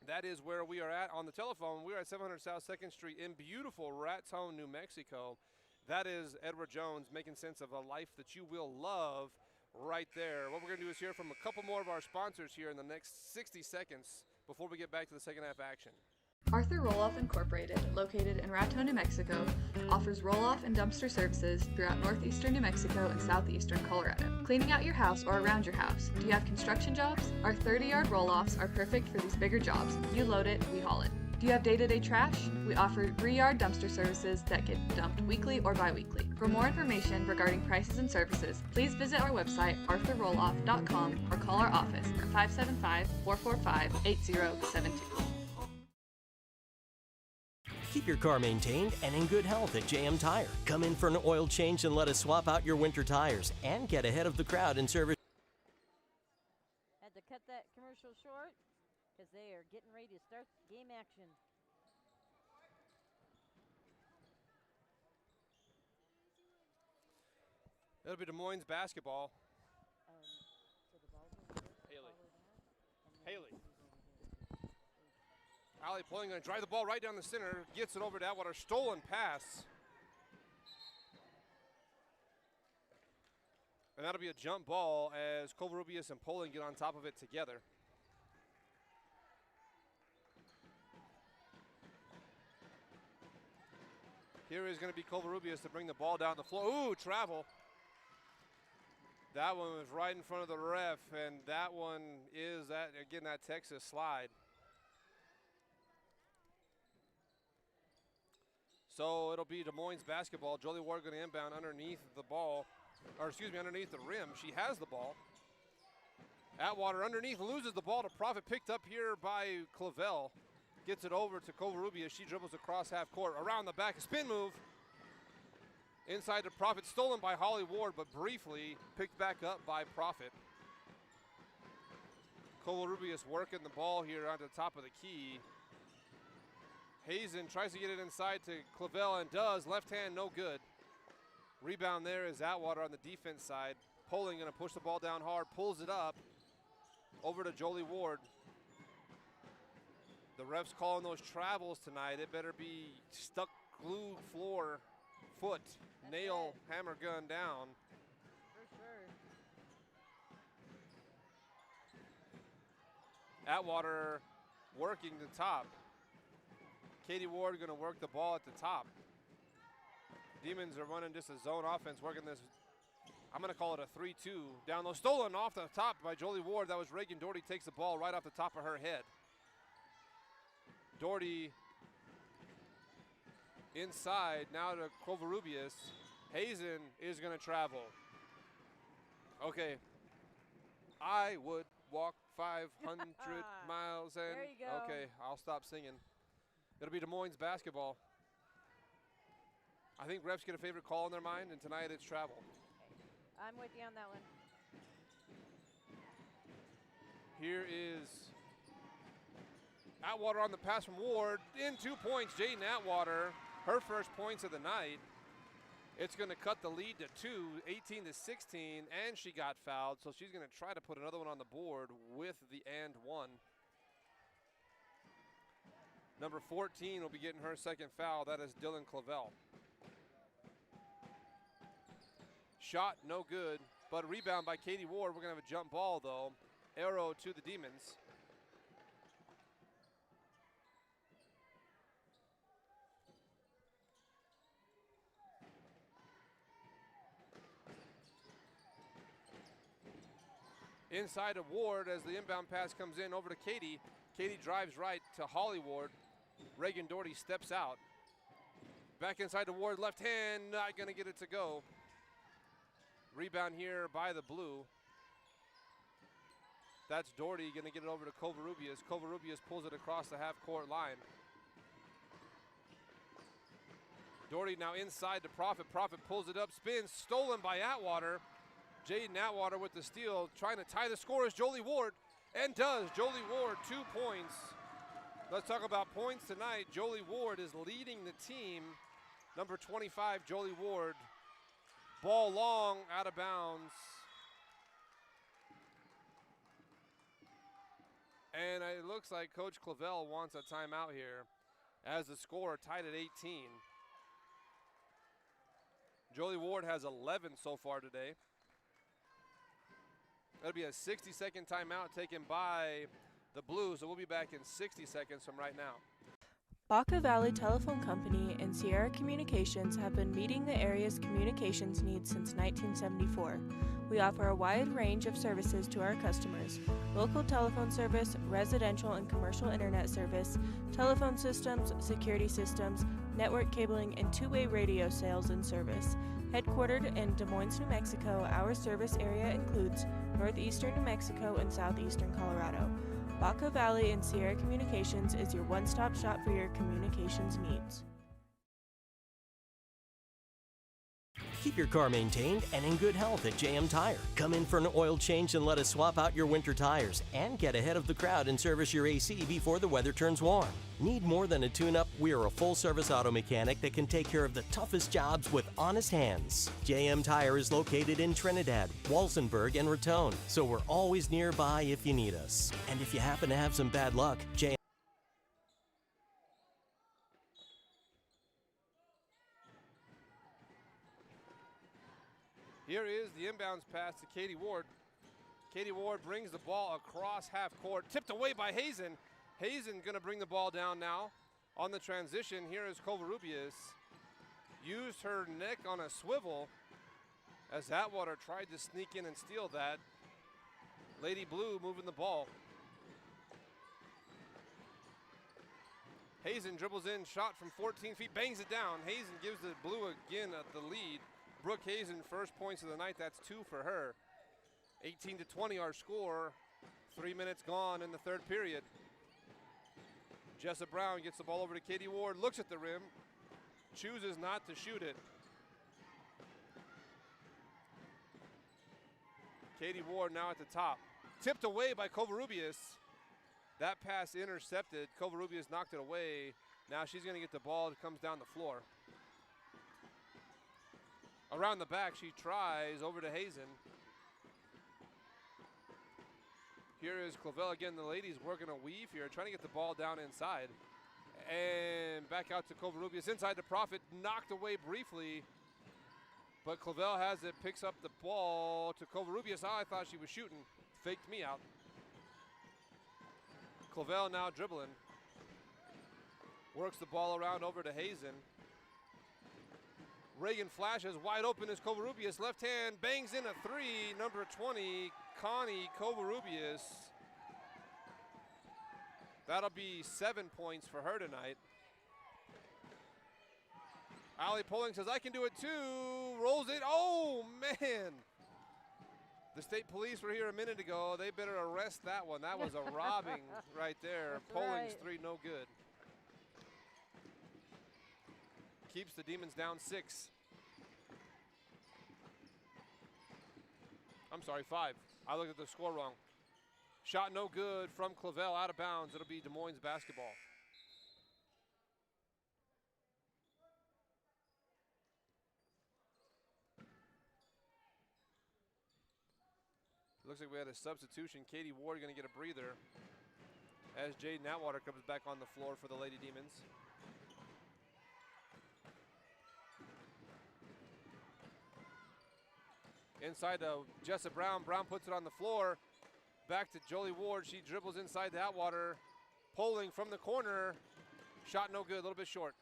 That is where we are at on the telephone. We're at 700 South 2nd Street in beautiful Raton, New Mexico. That is Edward Jones making sense of a life that you will love right there. What we're going to do is hear from a couple more of our sponsors here in the next 60 seconds before we get back to the second half action. Arthur Roll-Off Incorporated, located in Raton, New Mexico, offers roll-off and dumpster services throughout northeastern New Mexico and southeastern Colorado. Cleaning out your house or around your house. Do you have construction jobs? Our 30-yard roll-offs are perfect for these bigger jobs. You load it, we haul it. Do you have day-to-day trash? We offer re-yard dumpster services that get dumped weekly or bi-weekly. For more information regarding prices and services, please visit our website, arthurroloff.com, or call our office at 575-445-8072. Keep your car maintained and in good health at JM Tire. Come in for an oil change and let us swap out your winter tires and get ahead of the crowd in service. Had to cut that commercial short because they are getting ready to start game action. It'll be Des Moines basketball. So the ball's over there. Haley. Follow that, and then Haley. it's over there. Allie Pulling going to drive the ball right down the center. Gets it over to Atwater. Stolen pass. And that'll be a jump ball as Covarrubias and Poling get on top of it together. Here is going to be Covarrubias to bring the ball down the floor. Ooh, travel. That one was right in front of the ref, and that one is, that again, that Texas slide. So it'll be Des Moines basketball. Jolie Ward going to inbound underneath the ball, or excuse me, underneath the rim. She has the ball. Atwater underneath loses the ball to Profit, picked up here by Clavel. Gets it over to Covarrubias. She dribbles across half court. Around the back, a spin move. Inside to Profit, stolen by Holly Ward, but briefly picked back up by Profit. Covarrubias working the ball here on the top of the key. Hazen tries to get it inside to Clavel and does. Left hand, no good. Rebound there is Atwater on the defense side. Poling going to push the ball down hard, pulls it up over to Jolie Ward. The refs calling those travels tonight. It better be stuck, glued floor, foot, nail, hammer gun down. For sure. Atwater working the top. Katie Ward going to work the ball at the top. Demons are running just a zone offense, working this, I'm going to call it a 3-2. Down low, stolen off the top by Jolie Ward. That was Reagan Doherty, takes the ball right off the top of her head. Doherty inside, now to Covarrubias. Hazen is going to travel. Okay, I would walk 500 miles and, There you go. okay, I'll stop singing. It'll be Des Moines basketball. I think refs get a favorite call in their mind, and tonight it's travel. I'm with you on that one. Here is Atwater on the pass from Ward. In 2 points, Jaden Atwater, her first points of the night. It's going to cut the lead to 2, 18 to 16, and she got fouled, so she's going to try to put another one on the board with the and one. Number 14 will be getting her second foul. That is Dylan Clavel. Shot no good, but rebound by Katie Ward. We're going to have a jump ball, though. Arrow to the Demons. Inside of Ward as the inbound pass comes in over to Katie. Katie drives right to Holly Ward. Reagan Doherty steps out. Back inside to Ward, left hand, not going to get it to go. Rebound here by the blue. That's Doherty going to get it over to Covarrubias. Covarrubias pulls it across the half-court line. Doherty now inside to Profit. Profit pulls it up, spins, stolen by Atwater. Jaden Atwater with the steal, trying to tie the score is Jolie Ward, and does. Jolie Ward, 2 points. Let's talk about points tonight. Jolie Ward is leading the team. Number 25, Jolie Ward. Ball long, out of bounds. And it looks like Coach Clavel wants a timeout here as the score tied at 18. Jolie Ward has 11 so far today. That'll be a 60-second timeout taken by the Blues, so we'll be back in 60 seconds from right now. Baca Valley Telephone Company and Sierra Communications have been meeting the area's communications needs since 1974. We offer a wide range of services to our customers: local telephone service, residential and commercial internet service, telephone systems, security systems, network cabling, and two-way radio sales and service. Headquartered in Des Moines, New Mexico, our service area includes northeastern New Mexico and southeastern Colorado. Baca Valley and Sierra Communications is your one-stop shop for your communications needs. Keep your car maintained and in good health at JM Tire. Come in for an oil change and let us swap out your winter tires and get ahead of the crowd and service your AC before the weather turns warm. Need more than a tune-up? We are a full-service auto mechanic that can take care of the toughest jobs with honest hands. JM Tire is located in Trinidad, Walsenburg, and Raton, so we're always nearby if you need us. And if you happen to have some bad luck, JM Here is the inbounds pass to Katie Ward. Katie Ward brings the ball across half court, tipped away by Hazen. Hazen going to bring the ball down now. On the transition, here is Covarrubias. Used her neck on a swivel as Atwater tried to sneak in and steal that. Lady Blue moving the ball. Hazen dribbles in, shot from 14 feet, bangs it down. Hazen gives the Blue again the lead. Brooke Hazen, first points of the night, that's 2 for her. 18-20 our score, 3 minutes gone in the third period. Jessa Brown gets the ball over to Katie Ward, looks at the rim, chooses not to shoot it. Katie Ward now at the top. Tipped away by Covarrubias. That pass intercepted. Covarrubias knocked it away. Now she's going to get the ball. It comes down the floor. Around the back, she tries over to Hazen. Here is Clavel again. The ladies working a weave here, trying to get the ball down inside. And back out to Covarrubias. Inside to Profit, knocked away briefly. But Clavel has it, picks up the ball to Covarrubias. I thought she was shooting. Faked me out. Clavel now dribbling. Works the ball around over to Hazen. Reagan flashes, wide open is Covarrubias. Left hand, bangs in a three. Number 20, Connie Covarrubias. That'll be 7 points for her tonight. Allie Poling says, I can do it too. Rolls it, oh man. The state police were here a minute ago. They better arrest that one. That was a robbing right there. That's Poling's right. three, no good. Keeps the Demons down 6. I'm sorry, 5. I looked at the score wrong. Shot no good from Clavel, out of bounds. It'll be Des Moines basketball. Looks like we had a substitution. Katie Ward going to get a breather as Jaden Atwater comes back on the floor for the Lady Demons. Inside to Jessa Brown. Brown puts it on the floor. Back to Jolie Ward. She dribbles inside to Atwater. Poling from the corner. Shot no good, a little bit short.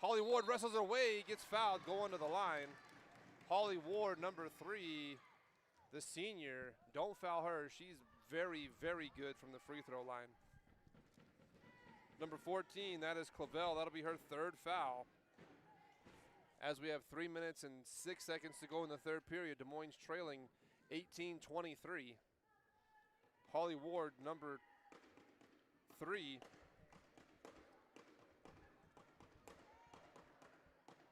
Holly Ward wrestles her away, gets fouled, going to the line. Holly Ward, number 3, the senior. Don't foul her. She's very, very good from the free throw line. Number 14, that is Clavel. That'll be her 3rd foul. As we have 3 minutes and 6 seconds to go in the third period, Des Moines trailing 18-23. Holly Ward, number 3,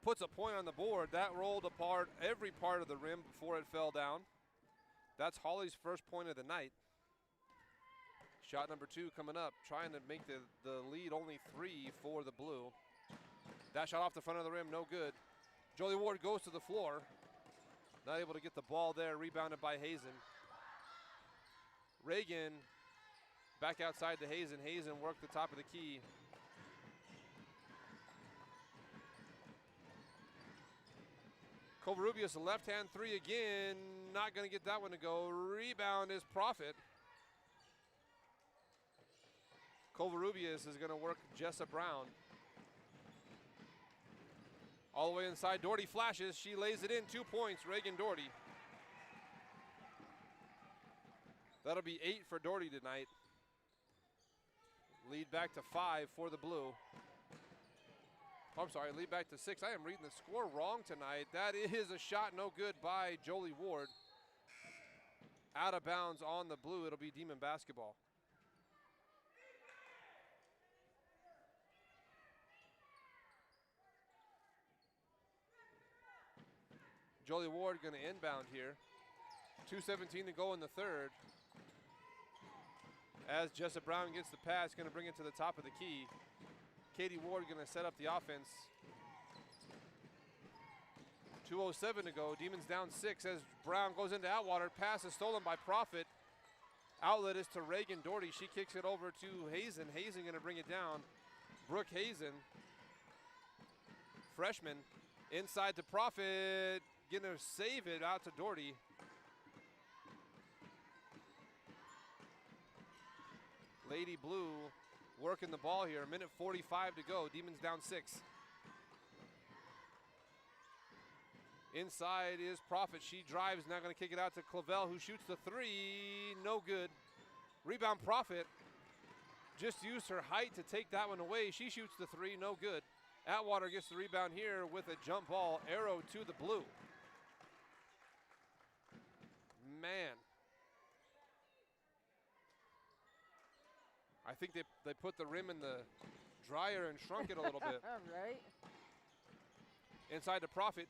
puts a point on the board. That rolled apart every part of the rim before it fell down. That's Holly's first point of the night. Shot number 2 coming up, trying to make the lead only 3 for the Blue. That shot off the front of the rim, no good. Jolie Ward goes to the floor. Not able to get the ball there, rebounded by Hazen. Reagan back outside to Hazen. Hazen worked the top of the key. Covarrubias, a left-hand 3 again. Not going to get that one to go. Rebound is Profit. Covarrubias is going to work Jessa Brown. All the way inside, Doherty flashes. She lays it in, 2 points, Reagan Doherty. That'll be 8 for Doherty tonight. Lead back to 5 for the blue. I'm sorry, lead back to 6. I am reading the score wrong tonight. That is a shot no good by Jolie Ward. Out of bounds on the blue. It'll be Demon basketball. Jolie Ward going to inbound here. 2:17 to go in the third. As Jessa Brown gets the pass, going to bring it to the top of the key. Katie Ward going to set up the offense. 2:07 to go. Demons down 6 as Brown goes into Atwater. Pass is stolen by Profit. Outlet is to Reagan Doherty. She kicks it over to Hazen. Hazen going to bring it down. Brooke Hazen, freshman, inside to Profit. Going to save it out to Doherty. Lady Blue working the ball here. 1:45 to go. Demons down 6. Inside is Profit. She drives. Now going to kick it out to Clavel, who shoots the 3. No good. Rebound Profit. Just used her height to take that one away. She shoots the 3. No good. Atwater gets the rebound here with a jump ball. Arrow to the blue. Man. I think they put the rim in the dryer and shrunk it a little bit. Right. Inside to Profit.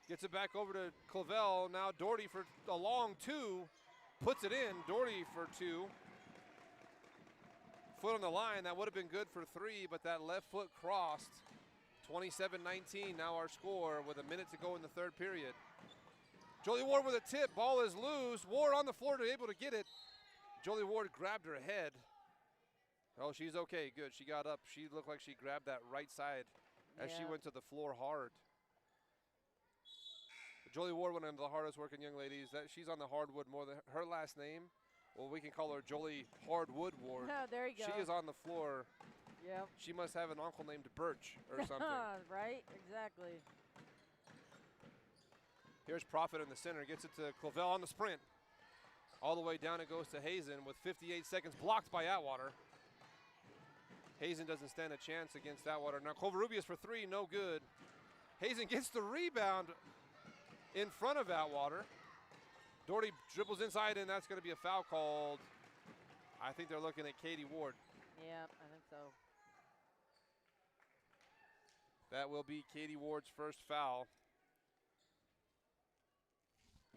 Gets it back over to Clavel. Now Doherty for a long 2. Puts it in. Doherty for 2. Foot on the line. That would have been good for 3, but that left foot crossed. 27-19 now our score with a minute to go in the third period. Jolie Ward with a tip. Ball is loose. Ward on the floor to be able to get it. Jolie Ward grabbed her head. Oh, she's okay. Good. She got up. She looked like she grabbed that right side as she went to the floor hard. Jolie Ward, one of the hardest working young ladies. She's on the hardwood more than her last name. Well, we can call her Jolie Hardwood Ward. Oh, there you go. She is on the floor. Yep. She must have an uncle named Birch or something. Right, exactly. Here's Profit in the center. Gets it to Clavel on the sprint. All the way down it goes to Hazen with 58 seconds. Blocked by Atwater. Hazen doesn't stand a chance against Atwater. Now Covarrubias for 3, no good. Hazen gets the rebound in front of Atwater. Doherty dribbles inside, and that's going to be a foul called. I think they're looking at Katie Ward. Yeah, I think so. That will be Katie Ward's first foul.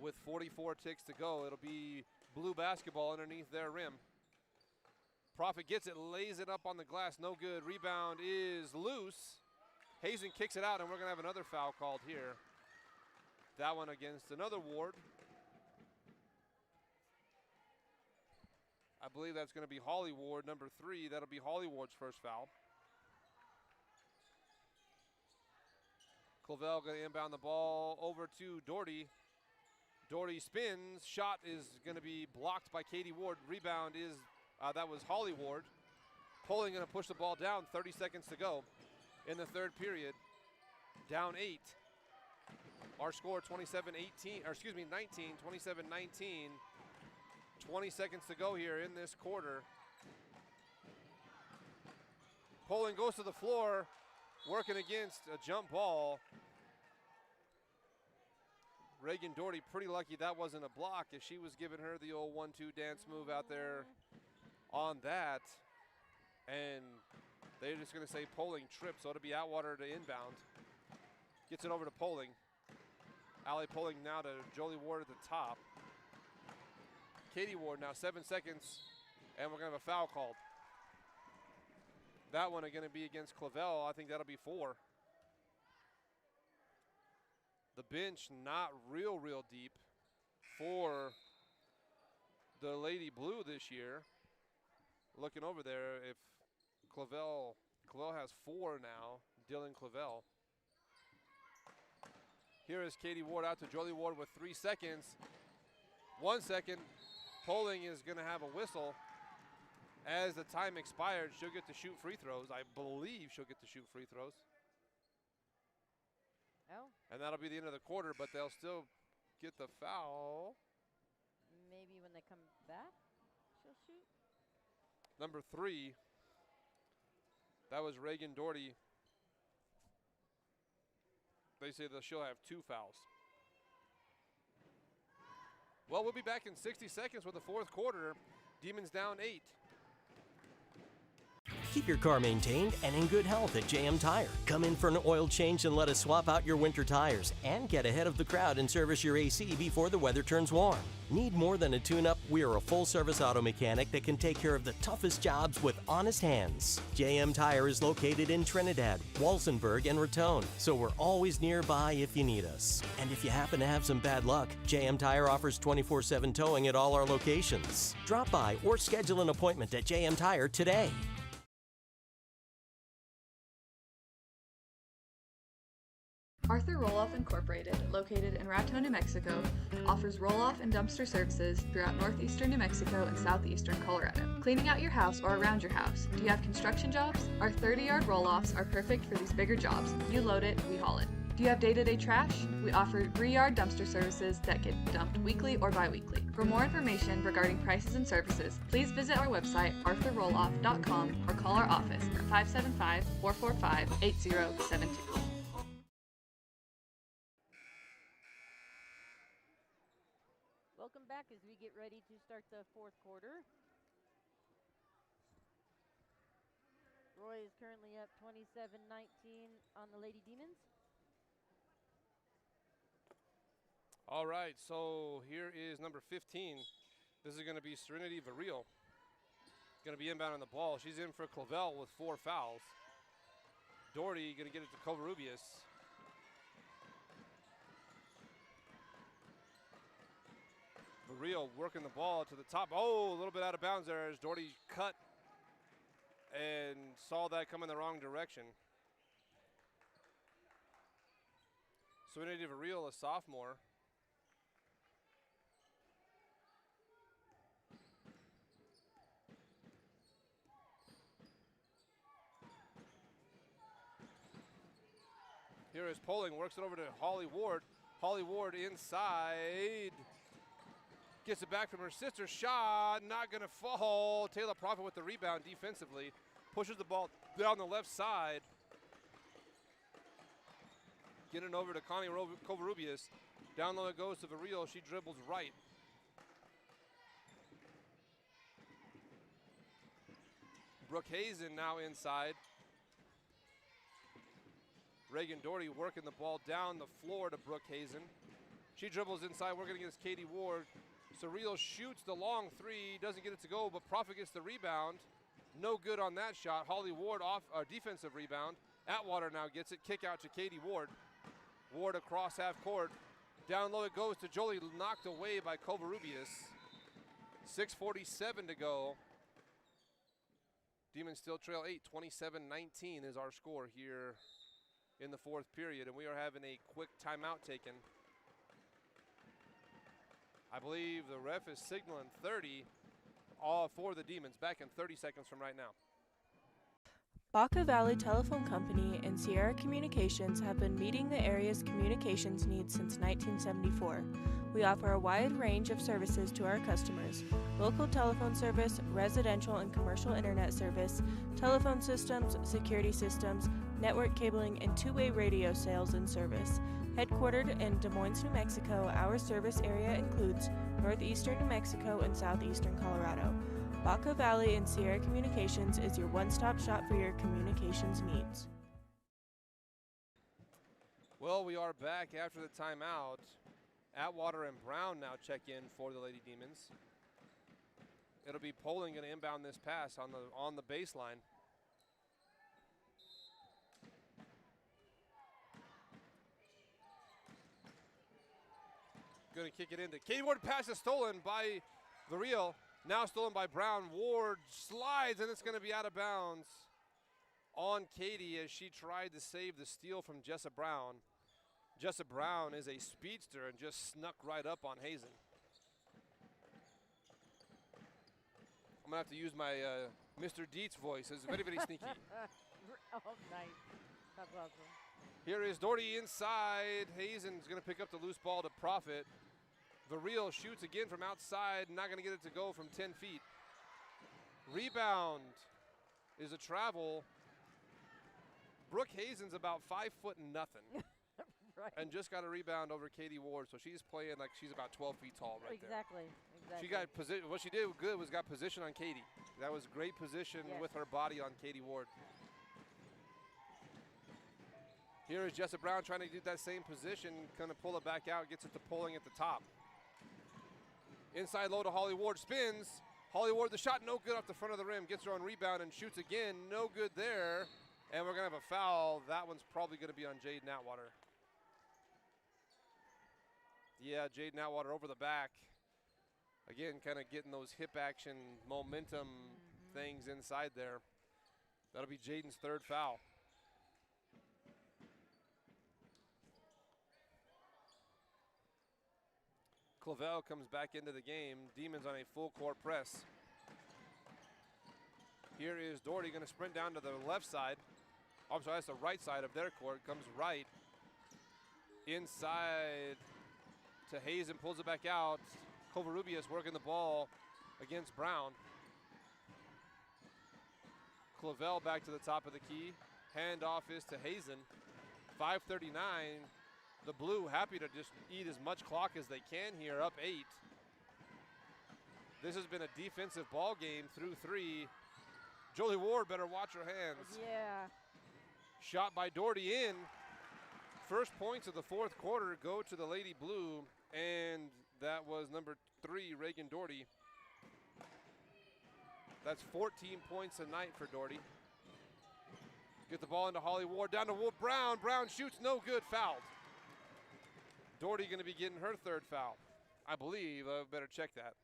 With 44 ticks to go, it'll be blue basketball underneath their rim. Profit gets it, lays it up on the glass, no good. Rebound is loose. Hazen kicks it out, and we're going to have another foul called here. That one against another Ward. I believe that's going to be Holly Ward, number 3. That'll be Holly Ward's first foul. Clavel going to inbound the ball over to Doherty. Doherty spins. Shot is going to be blocked by Katie Ward. Rebound is, that was Holly Ward. Poling going to push the ball down. 30 seconds to go in the third period. Down 8. Our score 27-18, or excuse me, 19, 27-19. 20 seconds to go here in this quarter. Poling goes to the floor, working against a jump ball. Reagan Doherty pretty lucky that wasn't a block, if she was giving her the old 1-2 dance move out there on that. And they're just going to say Poling tripped, so it'll be Atwater to inbound. Gets it over to Poling. Allie Poling now to Jolie Ward at the top. Katie Ward now 7 seconds, and we're going to have a foul called. That one is going to be against Clavel. I think that'll be 4. The bench not real deep for the Lady Blue this year. Looking over there, if Clavel has 4 now, Dylan Clavel. Here is Katie Ward out to Jolie Ward with 3 seconds. 1 second. Poling is going to have a whistle. As the time expired, she'll get to shoot free throws. I believe she'll get to shoot free throws. Oh, And that'll be the end of the quarter, but they'll still get the foul. maybe when they come back, she'll shoot. Number 3, that was Reagan Doherty. They say that she'll have 2 fouls. Well, we'll be back in 60 seconds with the fourth quarter. Demons down 8. Keep your car maintained and in good health at JM Tire. Come in for an oil change and let us swap out your winter tires and get ahead of the crowd and service your AC before the weather turns warm. Need more than a tune-up? We are a full-service auto mechanic that can take care of the toughest jobs with honest hands. JM Tire is located in Trinidad, Walsenburg, and Raton, so we're always nearby if you need us. And if you happen to have some bad luck, JM Tire offers 24/7 towing at all our locations. Drop by or schedule an appointment at JM Tire today. Arthur Roll-Off Incorporated, located in Raton, New Mexico, offers roll-off and dumpster services throughout northeastern New Mexico and southeastern Colorado. Cleaning out your house or around your house. Do you have construction jobs? Our 30-yard roll-offs are perfect for these bigger jobs. You load it, we haul it. Do you have day-to-day trash? We offer 3-yard dumpster services that get dumped weekly or bi-weekly. For more information regarding prices and services, please visit our website, arthurrolloff.com, or call our office at 575-445-8072. Welcome back as we get ready to start the fourth quarter. Roy is currently up 27-19 on the Lady Demons. All right, so here is number 15. This is going to be Serenity Varil. Going to be inbound on the ball. She's in for Clavel with 4 fouls. Doherty going to get it to Covarrubias. Varil working the ball to the top. Oh, a little bit out of bounds there as Doherty cut and saw that come in the wrong direction. Serenity Varil, a sophomore. Here is Poling, works it over to Holly Ward. Holly Ward inside. Gets it back from her sister. Shot, not going to fall. Taylor Prophet with the rebound defensively. Pushes the ball down the left side. Getting over to Connie Covarrubias. Down low it goes to Varil. She dribbles right. Brooke Hazen now inside. Reagan Doherty working the ball down the floor to Brooke Hazen. She dribbles inside, working against Katie Ward. Surreal shoots the long 3, doesn't get it to go, but Prophet gets the rebound. No good on that shot. Holly Ward off a defensive rebound. Atwater now gets it, kick out to Katie Ward. Ward across half court. Down low it goes to Jolie, knocked away by Covarrubias. 6:47 to go. Demons still trail 8, 27-19 is our score here in the fourth period, and we are having a quick timeout taken. I believe the ref is signaling 30 all for the Demons. Back in 30 seconds from right now. Baca Valley Telephone Company and Sierra Communications have been meeting the area's communications needs since 1974. We offer a wide range of services to our customers: local telephone service, residential and commercial internet service, telephone systems, security systems, network cabling, and two-way radio sales and service. Headquartered in Des Moines, New Mexico, our service area includes northeastern New Mexico and southeastern Colorado. Baca Valley and Sierra Communications is your one-stop shop for your communications needs. Well, we are back after the timeout. Atwater and Brown now check in for the Lady Demons. It'll be Poling going to inbound this pass on the baseline. Going to kick it into Katie Ward. Pass is stolen by Varil. Now stolen by Brown. Ward slides, and it's going to be out of bounds on Katie as she tried to save the steal from Jessa Brown. Jessa Brown is a speedster and just snuck right up on Hazen. I'm going to have to use my Mr. Dietz voice. It's very, very sneaky. Oh, nice. Here is Doherty inside. Hazen's going to pick up the loose ball to Profit. Vareel shoots again from outside, not going to get it to go from 10 feet. Rebound is a travel. Brooke Hazen's about 5 foot nothing. Right. And just got a rebound over Katie Ward, so she's playing like she's about 12 feet tall right there. Exactly. She got position. What she did good was got position on Katie. That was great position with her body on Katie Ward. Here is Jessa Brown trying to do that same position, kind of pull it back out, gets it to pulling at the top. Inside low to Holly Ward, spins. Holly Ward, the shot no good off the front of the rim, gets her own rebound and shoots again, no good there. And we're gonna have a foul. That one's probably gonna be on Jade Atwater. Yeah, Jade Atwater over the back. Again, kind of getting those hip action momentum things inside there. That'll be Jaden's third foul. Clavel comes back into the game. Demons on a full court press. Here is Doherty going to sprint down to the left side. Oh, I'm sorry, that's the right side of their court. Comes right. Inside to Hayes and pulls it back out. Covarrubias working the ball against Brown. Clavel back to the top of the key. Handoff is to Hazen. 5:39. The Blue happy to just eat as much clock as they can here, up 8. This has been a defensive ball game through 3. Jolie Ward better watch her hands. Yeah. Shot by Doherty in. First points of the fourth quarter go to the Lady Blue, and that was number 3, Reagan Doherty. That's 14 points a night for Doherty. Get the ball into Holly Ward, down to Brown. Brown shoots, no good, fouled. Doherty going to be getting her third foul, I believe. I better check that.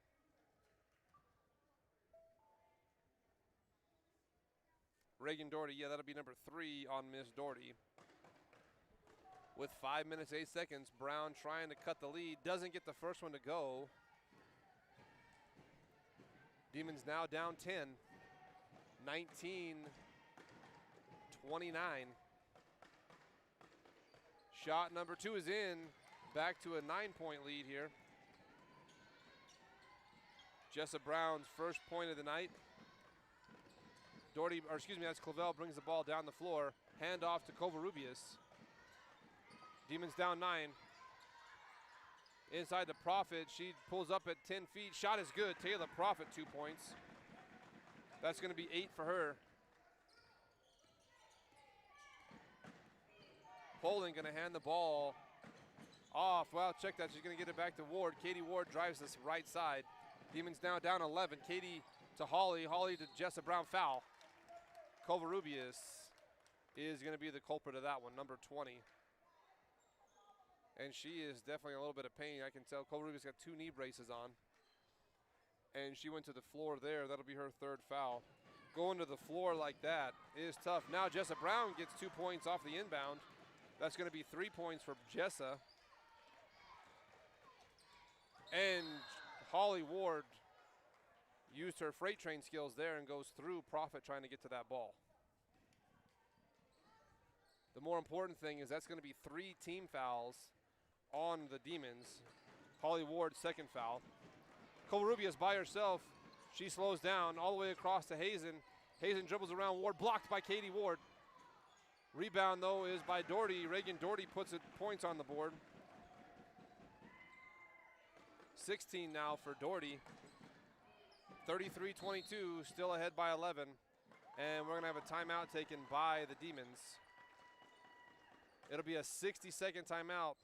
Reagan Doherty, yeah, that'll be number 3 on Miss Doherty. With 5 minutes, 8 seconds, Brown trying to cut the lead. Doesn't get the first one to go. Demons now down 10. 19-29. Shot number 2 is in. Back to a 9-point lead here. Jessa Brown's first point of the night. Doherty, or excuse me, that's Clavel, brings the ball down the floor. Handoff to Covarrubias. Demons down 9. Inside the Profit, she pulls up at 10 feet. Shot is good. Taylor Profit, 2 points. That's going to be 8 for her. Poling going to hand the ball off. Well, check that. She's going to get it back to Ward. Katie Ward drives this right side. Demons now down 11. Katie to Holly. Holly to Jessa Brown, foul. Covarrubias is going to be the culprit of that one, number 20. And she is definitely in a little bit of pain. I can tell Covarrubias got 2 knee braces on. And she went to the floor there. That'll be her third foul. Going to the floor like that is tough. Now Jessa Brown gets 2 points off the inbound. That's going to be 3 points for Jessa. And Holly Ward used her freight train skills there and goes through Profit trying to get to that ball. The more important thing is that's going to be 3 team fouls on the Demons. Holly Ward's second foul. Covarrubias by herself. She slows down all the way across to Hazen. Hazen dribbles around Ward, blocked by Katie Ward. Rebound, though, is by Doherty. Reagan Doherty puts it points on the board. 16 now for Doherty. 33-22, still ahead by 11. And we're going to have a timeout taken by the Demons. It'll be a 60-second timeout.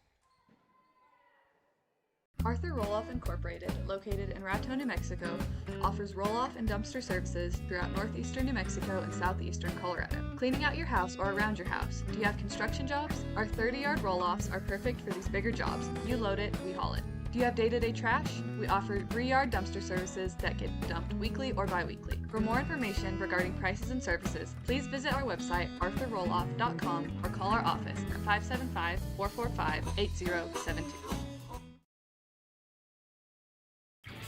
Arthur Roll-Off Incorporated, located in Raton, New Mexico, offers roll-off and dumpster services throughout northeastern New Mexico and southeastern Colorado. Cleaning out your house or around your house. Do you have construction jobs? Our 30-yard roll-offs are perfect for these bigger jobs. You load it, we haul it. Do you have day-to-day trash? We offer 3-yard dumpster services that get dumped weekly or bi-weekly. For more information regarding prices and services, please visit our website, arthurrolloff.com, or call our office at 575-445-8072.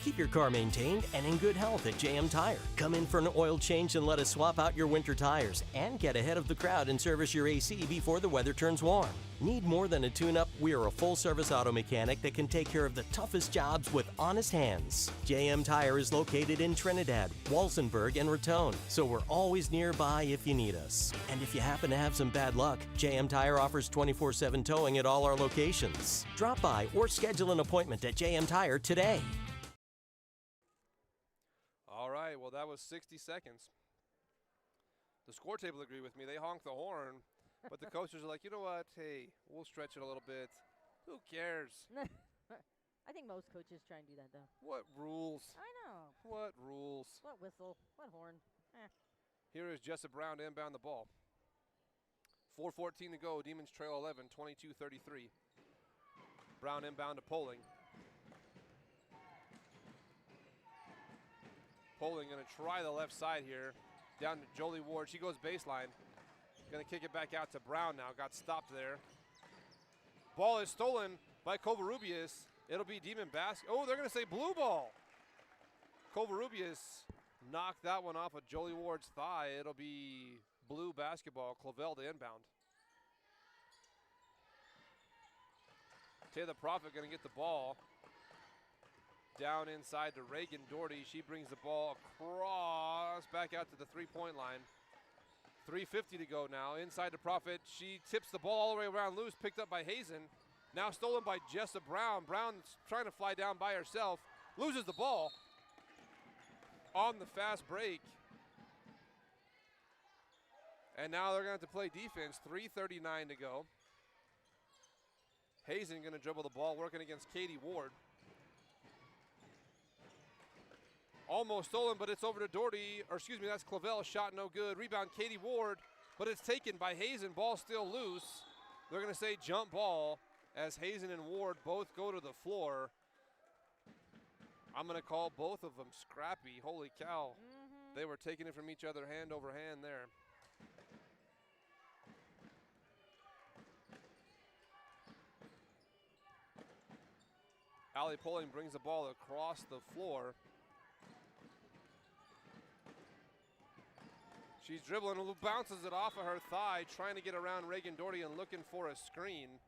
Keep your car maintained and in good health at JM Tire. Come in for an oil change and let us swap out your winter tires and get ahead of the crowd and service your AC before the weather turns warm. Need more than a tune-up? We are a full-service auto mechanic that can take care of the toughest jobs with honest hands. JM Tire is located in Trinidad, Walsenburg, and Raton, so we're always nearby if you need us. And if you happen to have some bad luck, JM Tire offers 24/7 towing at all our locations. Drop by or schedule an appointment at JM Tire today. All right, well, that was 60 seconds. The score table agree with me. They honked the horn, but the coaches are like, you know what? Hey, we'll stretch it a little bit. Who cares? I think most coaches try and do that, though. What rules? I know. What rules? What whistle? What horn? Here is Jessup Brown to inbound the ball. 4:14 to go. Demons trail 11, 22-33. Brown inbound to Poling. Poling going to try the left side here. Down to Jolie Ward. She goes baseline. Going to kick it back out to Brown now. Got stopped there. Ball is stolen by Covarrubias. It'll be Demon basket. Oh, they're going to say blue ball. Covarrubias knocked that one off of Jolie Ward's thigh. It'll be blue basketball. Clavel to inbound. Taylor Prophet going to get the ball. Down inside to Reagan Doherty. She brings the ball across, back out to the three-point line. 3:50 to go now. Inside to Prophet. She tips the ball all the way around loose, picked up by Hazen. Now stolen by Jessup Brown. Brown's trying to fly down by herself. Loses the ball on the fast break. And now they're going to have to play defense. 3:39 to go. Hazen going to dribble the ball, working against Katie Ward. Almost stolen, but it's over to Doherty, or excuse me, that's Clavel. Shot no good. Rebound, Katie Ward, but it's taken by Hazen. Ball still loose. They're going to say jump ball as Hazen and Ward both go to the floor. I'm going to call both of them scrappy. Holy cow. They were taking it from each other hand over hand there. Allie Poling brings the ball across the floor. She's dribbling, bounces it off of her thigh, trying to get around Reagan Doherty and looking for a screen.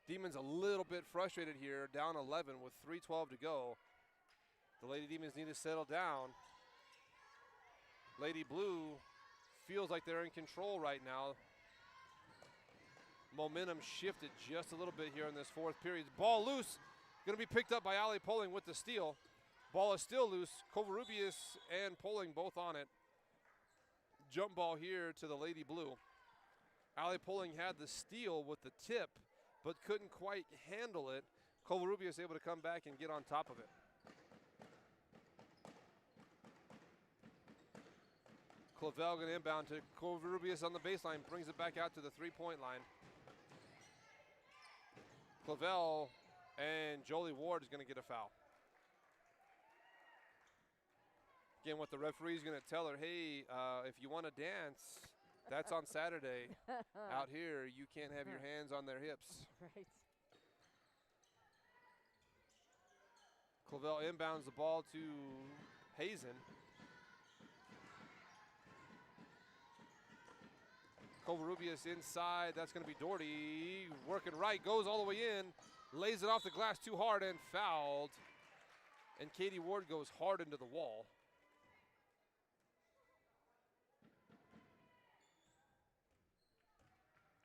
Demons a little bit frustrated here, down 11 with 3:12 to go. The Lady Demons need to settle down. Lady Blue feels like they're in control right now. Momentum shifted just a little bit here in this fourth period. Ball loose, going to be picked up by Allie Poling with the steal. Ball is still loose. Covarrubias and Poling both on it. Jump ball here to the Lady Blue. Allie Poling had the steal with the tip, but couldn't quite handle it. Covarrubias able to come back and get on top of it. Clavel going to inbound to Covarrubias on the baseline, brings it back out to the three-point line. Clavel and Jolie Ward is going to get a foul. Again, what the referee is going to tell her, hey, if you want to dance, that's on Saturday. Out here, you can't have your hands on their hips. Right. Clavel inbounds the ball to Hazen. Covarrubias inside. That's going to be Doherty. Working right, goes all the way in, lays it off the glass too hard and fouled. And Katie Ward goes hard into the wall.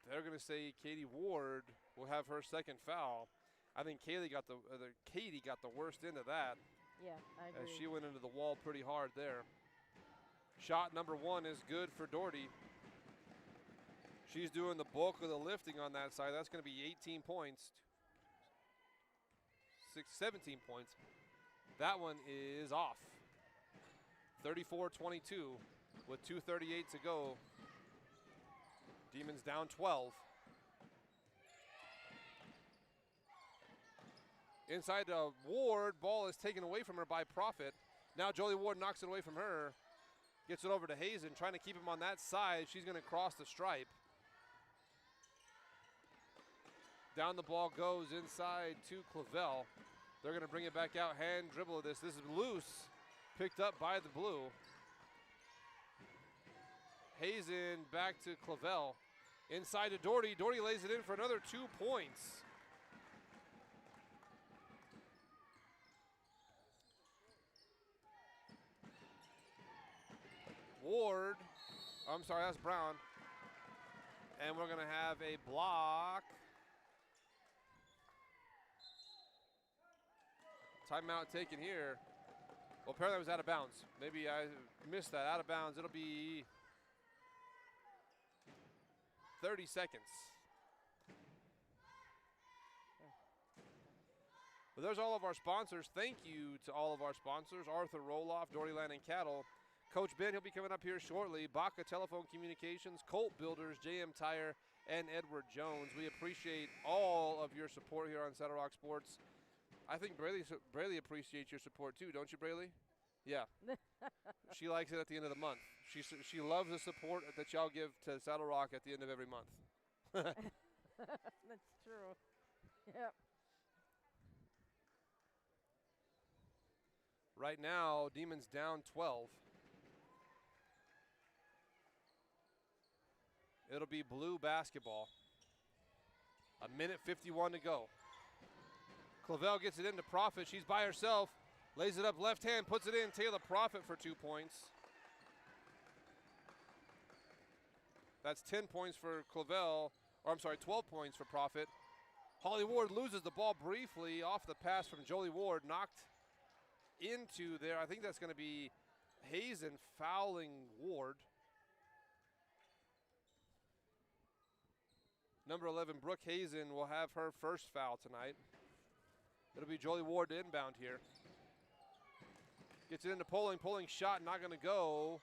They're going to say Katie Ward will have her second foul. I think Katie got the worst end of that. Yeah, I agree. As she went into the wall pretty hard there. Shot number one is good for Doherty. She's doing the bulk of the lifting on that side. That's going to be 18 points. 17 points. That one is off. 34-22 with 2:38 to go. Demons down 12. Inside to Ward. Ball is taken away from her by Prophet. Now Jolie Ward knocks it away from her. Gets it over to Hazen, trying to keep him on that side. She's going to cross the stripe. Down the ball goes inside to Clavel. They're going to bring it back out, hand dribble this. This is loose, picked up by the blue. Hazen back to Clavel. Inside to Doherty. Doherty lays it in for another 2 points. Ward, I'm sorry, that's Brown. And we're going to have a block. Timeout taken here. Well, apparently it was out of bounds. Maybe I missed that. Out of bounds. It'll be 30 seconds. Well, there's all of our sponsors. Thank you to all of our sponsors. Arthur Roloff, Doherty Land and Cattle. Coach Ben, he'll be coming up here shortly. Baca Telephone Communications, Colt Builders, JM Tire, and Edward Jones. We appreciate all of your support here on Saddle Rock Sports. I think Braley appreciates your support too, don't you, Braley? Yeah. She likes it at the end of the month. She loves the support that y'all give to Saddle Rock at the end of every month. That's true. Yep. Right now, Demons down 12. It'll be blue basketball. 1:51 to go. Clavel gets it into Profit. She's by herself. Lays it up left hand, puts it in. Taylor Profit for 2 points. That's 10 points for Clavel. Or I'm sorry, 12 points for Profit. Holly Ward loses the ball briefly off the pass from Jolie Ward. Knocked into there. I think that's going to be Hazen fouling Ward. Number 11, Brooke Hazen, will have her first foul tonight. It'll be Jolie Ward to inbound here. Gets it into Poling. Poling shot not going to go.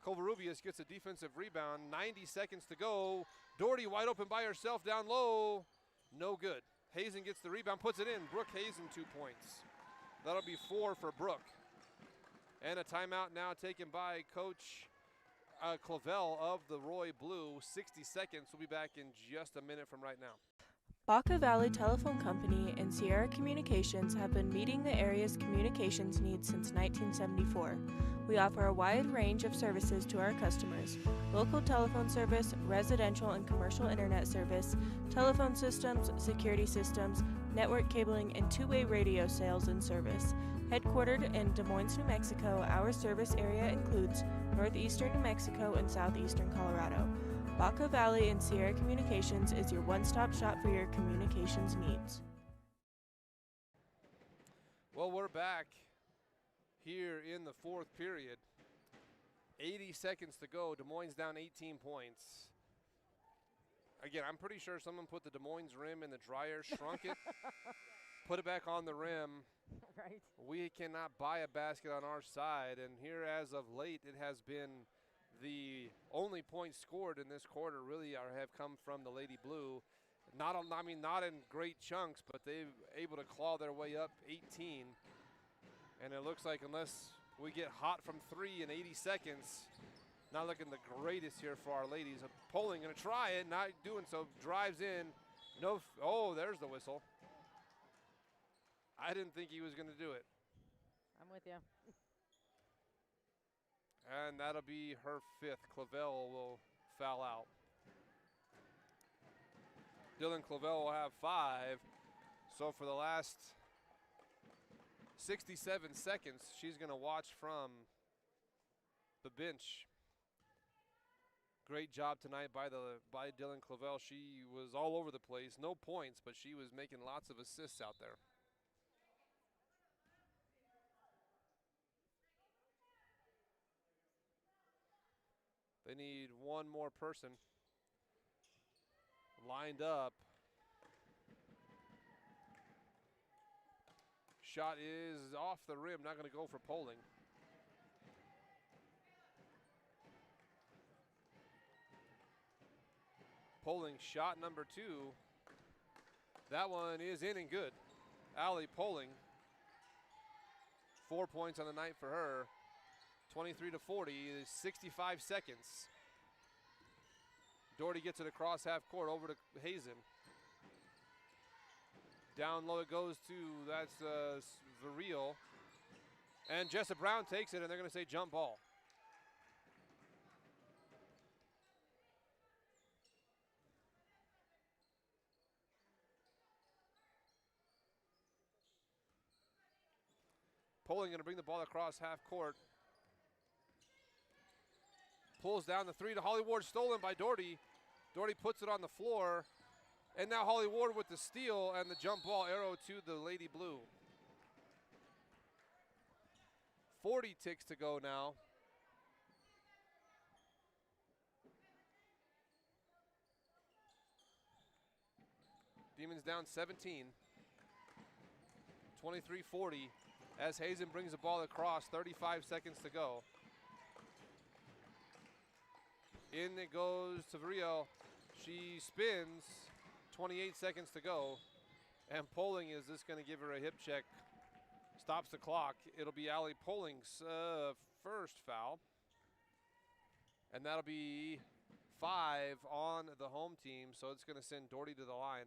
Covarrubias gets a defensive rebound. 90 seconds to go. Doherty wide open by herself down low. No good. Hazen gets the rebound, puts it in. Brooke Hazen 2 points. That'll be 4 for Brooke. And a timeout now taken by Coach Clavel of the Roy Blue. 60 seconds. We'll be back in just a minute from right now. Baca Valley Telephone Company and Sierra Communications have been meeting the area's communications needs since 1974. We offer a wide range of services to our customers: local telephone service, residential and commercial internet service, telephone systems, security systems, network cabling, and two-way radio sales and service. Headquartered in Des Moines, New Mexico, our service area includes northeastern New Mexico and southeastern Colorado. Baca Valley and Sierra Communications is your one-stop shop for your communications needs. Well, we're back here in the fourth period. 80 seconds to go. Des Moines down 18 points. Again, I'm pretty sure someone put the Des Moines rim in the dryer, shrunk it, put it back on the rim. Right. We cannot buy a basket on our side, and here as of late, it has been the only points scored in this quarter really have come from the Lady Blue. Not in great chunks, but they're able to claw their way up 18. And it looks like unless we get hot from three in 80 seconds, not looking the greatest here for our ladies. Poling gonna try it, not doing so, drives in. No, oh, there's the whistle. I didn't think he was gonna do it. I'm with you. And that'll be her fifth. Clavel will foul out. Dylan Clavel will have 5. So for the last 67 seconds, she's going to watch from the bench. Great job tonight by Dylan Clavel. She was all over the place. No points, but she was making lots of assists out there. They need one more person lined up. Shot is off the rim, not going to go for Poling. Poling shot number 2. That one is in and good. Allie Poling, 4 points on the night for her. 23-40 is 65 seconds. Doherty gets it across half court over to Hazen. Down low it goes to, that's Vareel. And Jessa Brown takes it, and they're going to say jump ball. Poling going to bring the ball across half court. Pulls down the three to Holly Ward, stolen by Doherty. Doherty puts it on the floor. And now Holly Ward with the steal and the jump ball arrow to the Lady Blue. 40 ticks to go now. Demons down 17. 23-40 as Hazen brings the ball across, 35 seconds to go. In it goes to Variel. She spins, 28 seconds to go. And Poling is just going to give her a hip check. Stops the clock. It'll be Allie Poling's first foul. And that'll be 5 on the home team, so it's going to send Doherty to the line.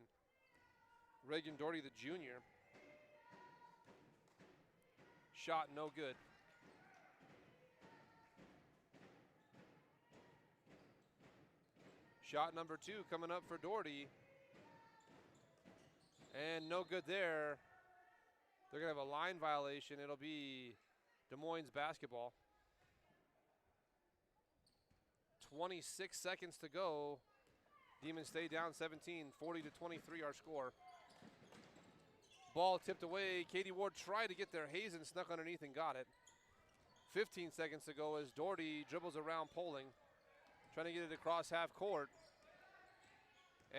Reagan Doherty, the junior. Shot no good. Shot number 2 coming up for Doherty. And no good there. They're going to have a line violation. It'll be Des Moines basketball. 26 seconds to go. Demons stay down 17, 40-23 our score. Ball tipped away. Katie Ward tried to get there. Hazen snuck underneath and got it. 15 seconds to go as Doherty dribbles around Poling. Trying to get it across half court.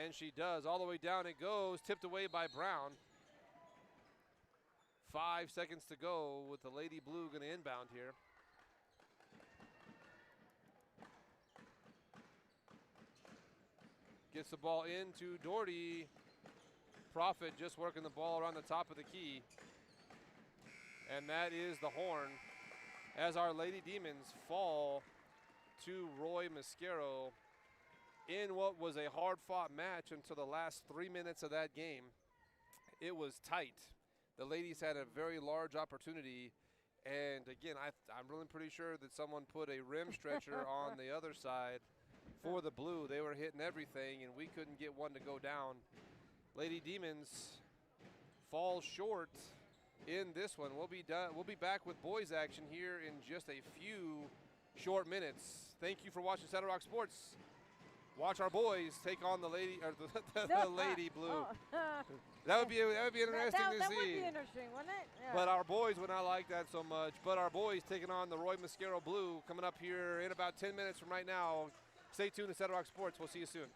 And she does. All the way down it goes. Tipped away by Brown. 5 seconds to go with the Lady Blue going to inbound here. Gets the ball into Doherty. Profit just working the ball around the top of the key. And that is the horn as our Lady Demons fall to Roy Mosquero in what was a hard-fought match until the last 3 minutes of that game. It was tight. The ladies had a very large opportunity. And again, I'm really pretty sure that someone put a rim stretcher on the other side for the Blue. They were hitting everything, and we couldn't get one to go down. Lady Demons fall short in this one. We'll be back with boys action here in just a few short minutes. Thank you for watching Saddle Rock Sports. Watch our boys take on the Lady or the Lady Blue. Oh. That would be interesting to see. That would be interesting, wouldn't it? Yeah. But our boys would not like that so much. But our boys taking on the Roy Mosquero Blue coming up here in about 10 minutes from right now. Stay tuned to Saddle Rock Sports. We'll see you soon.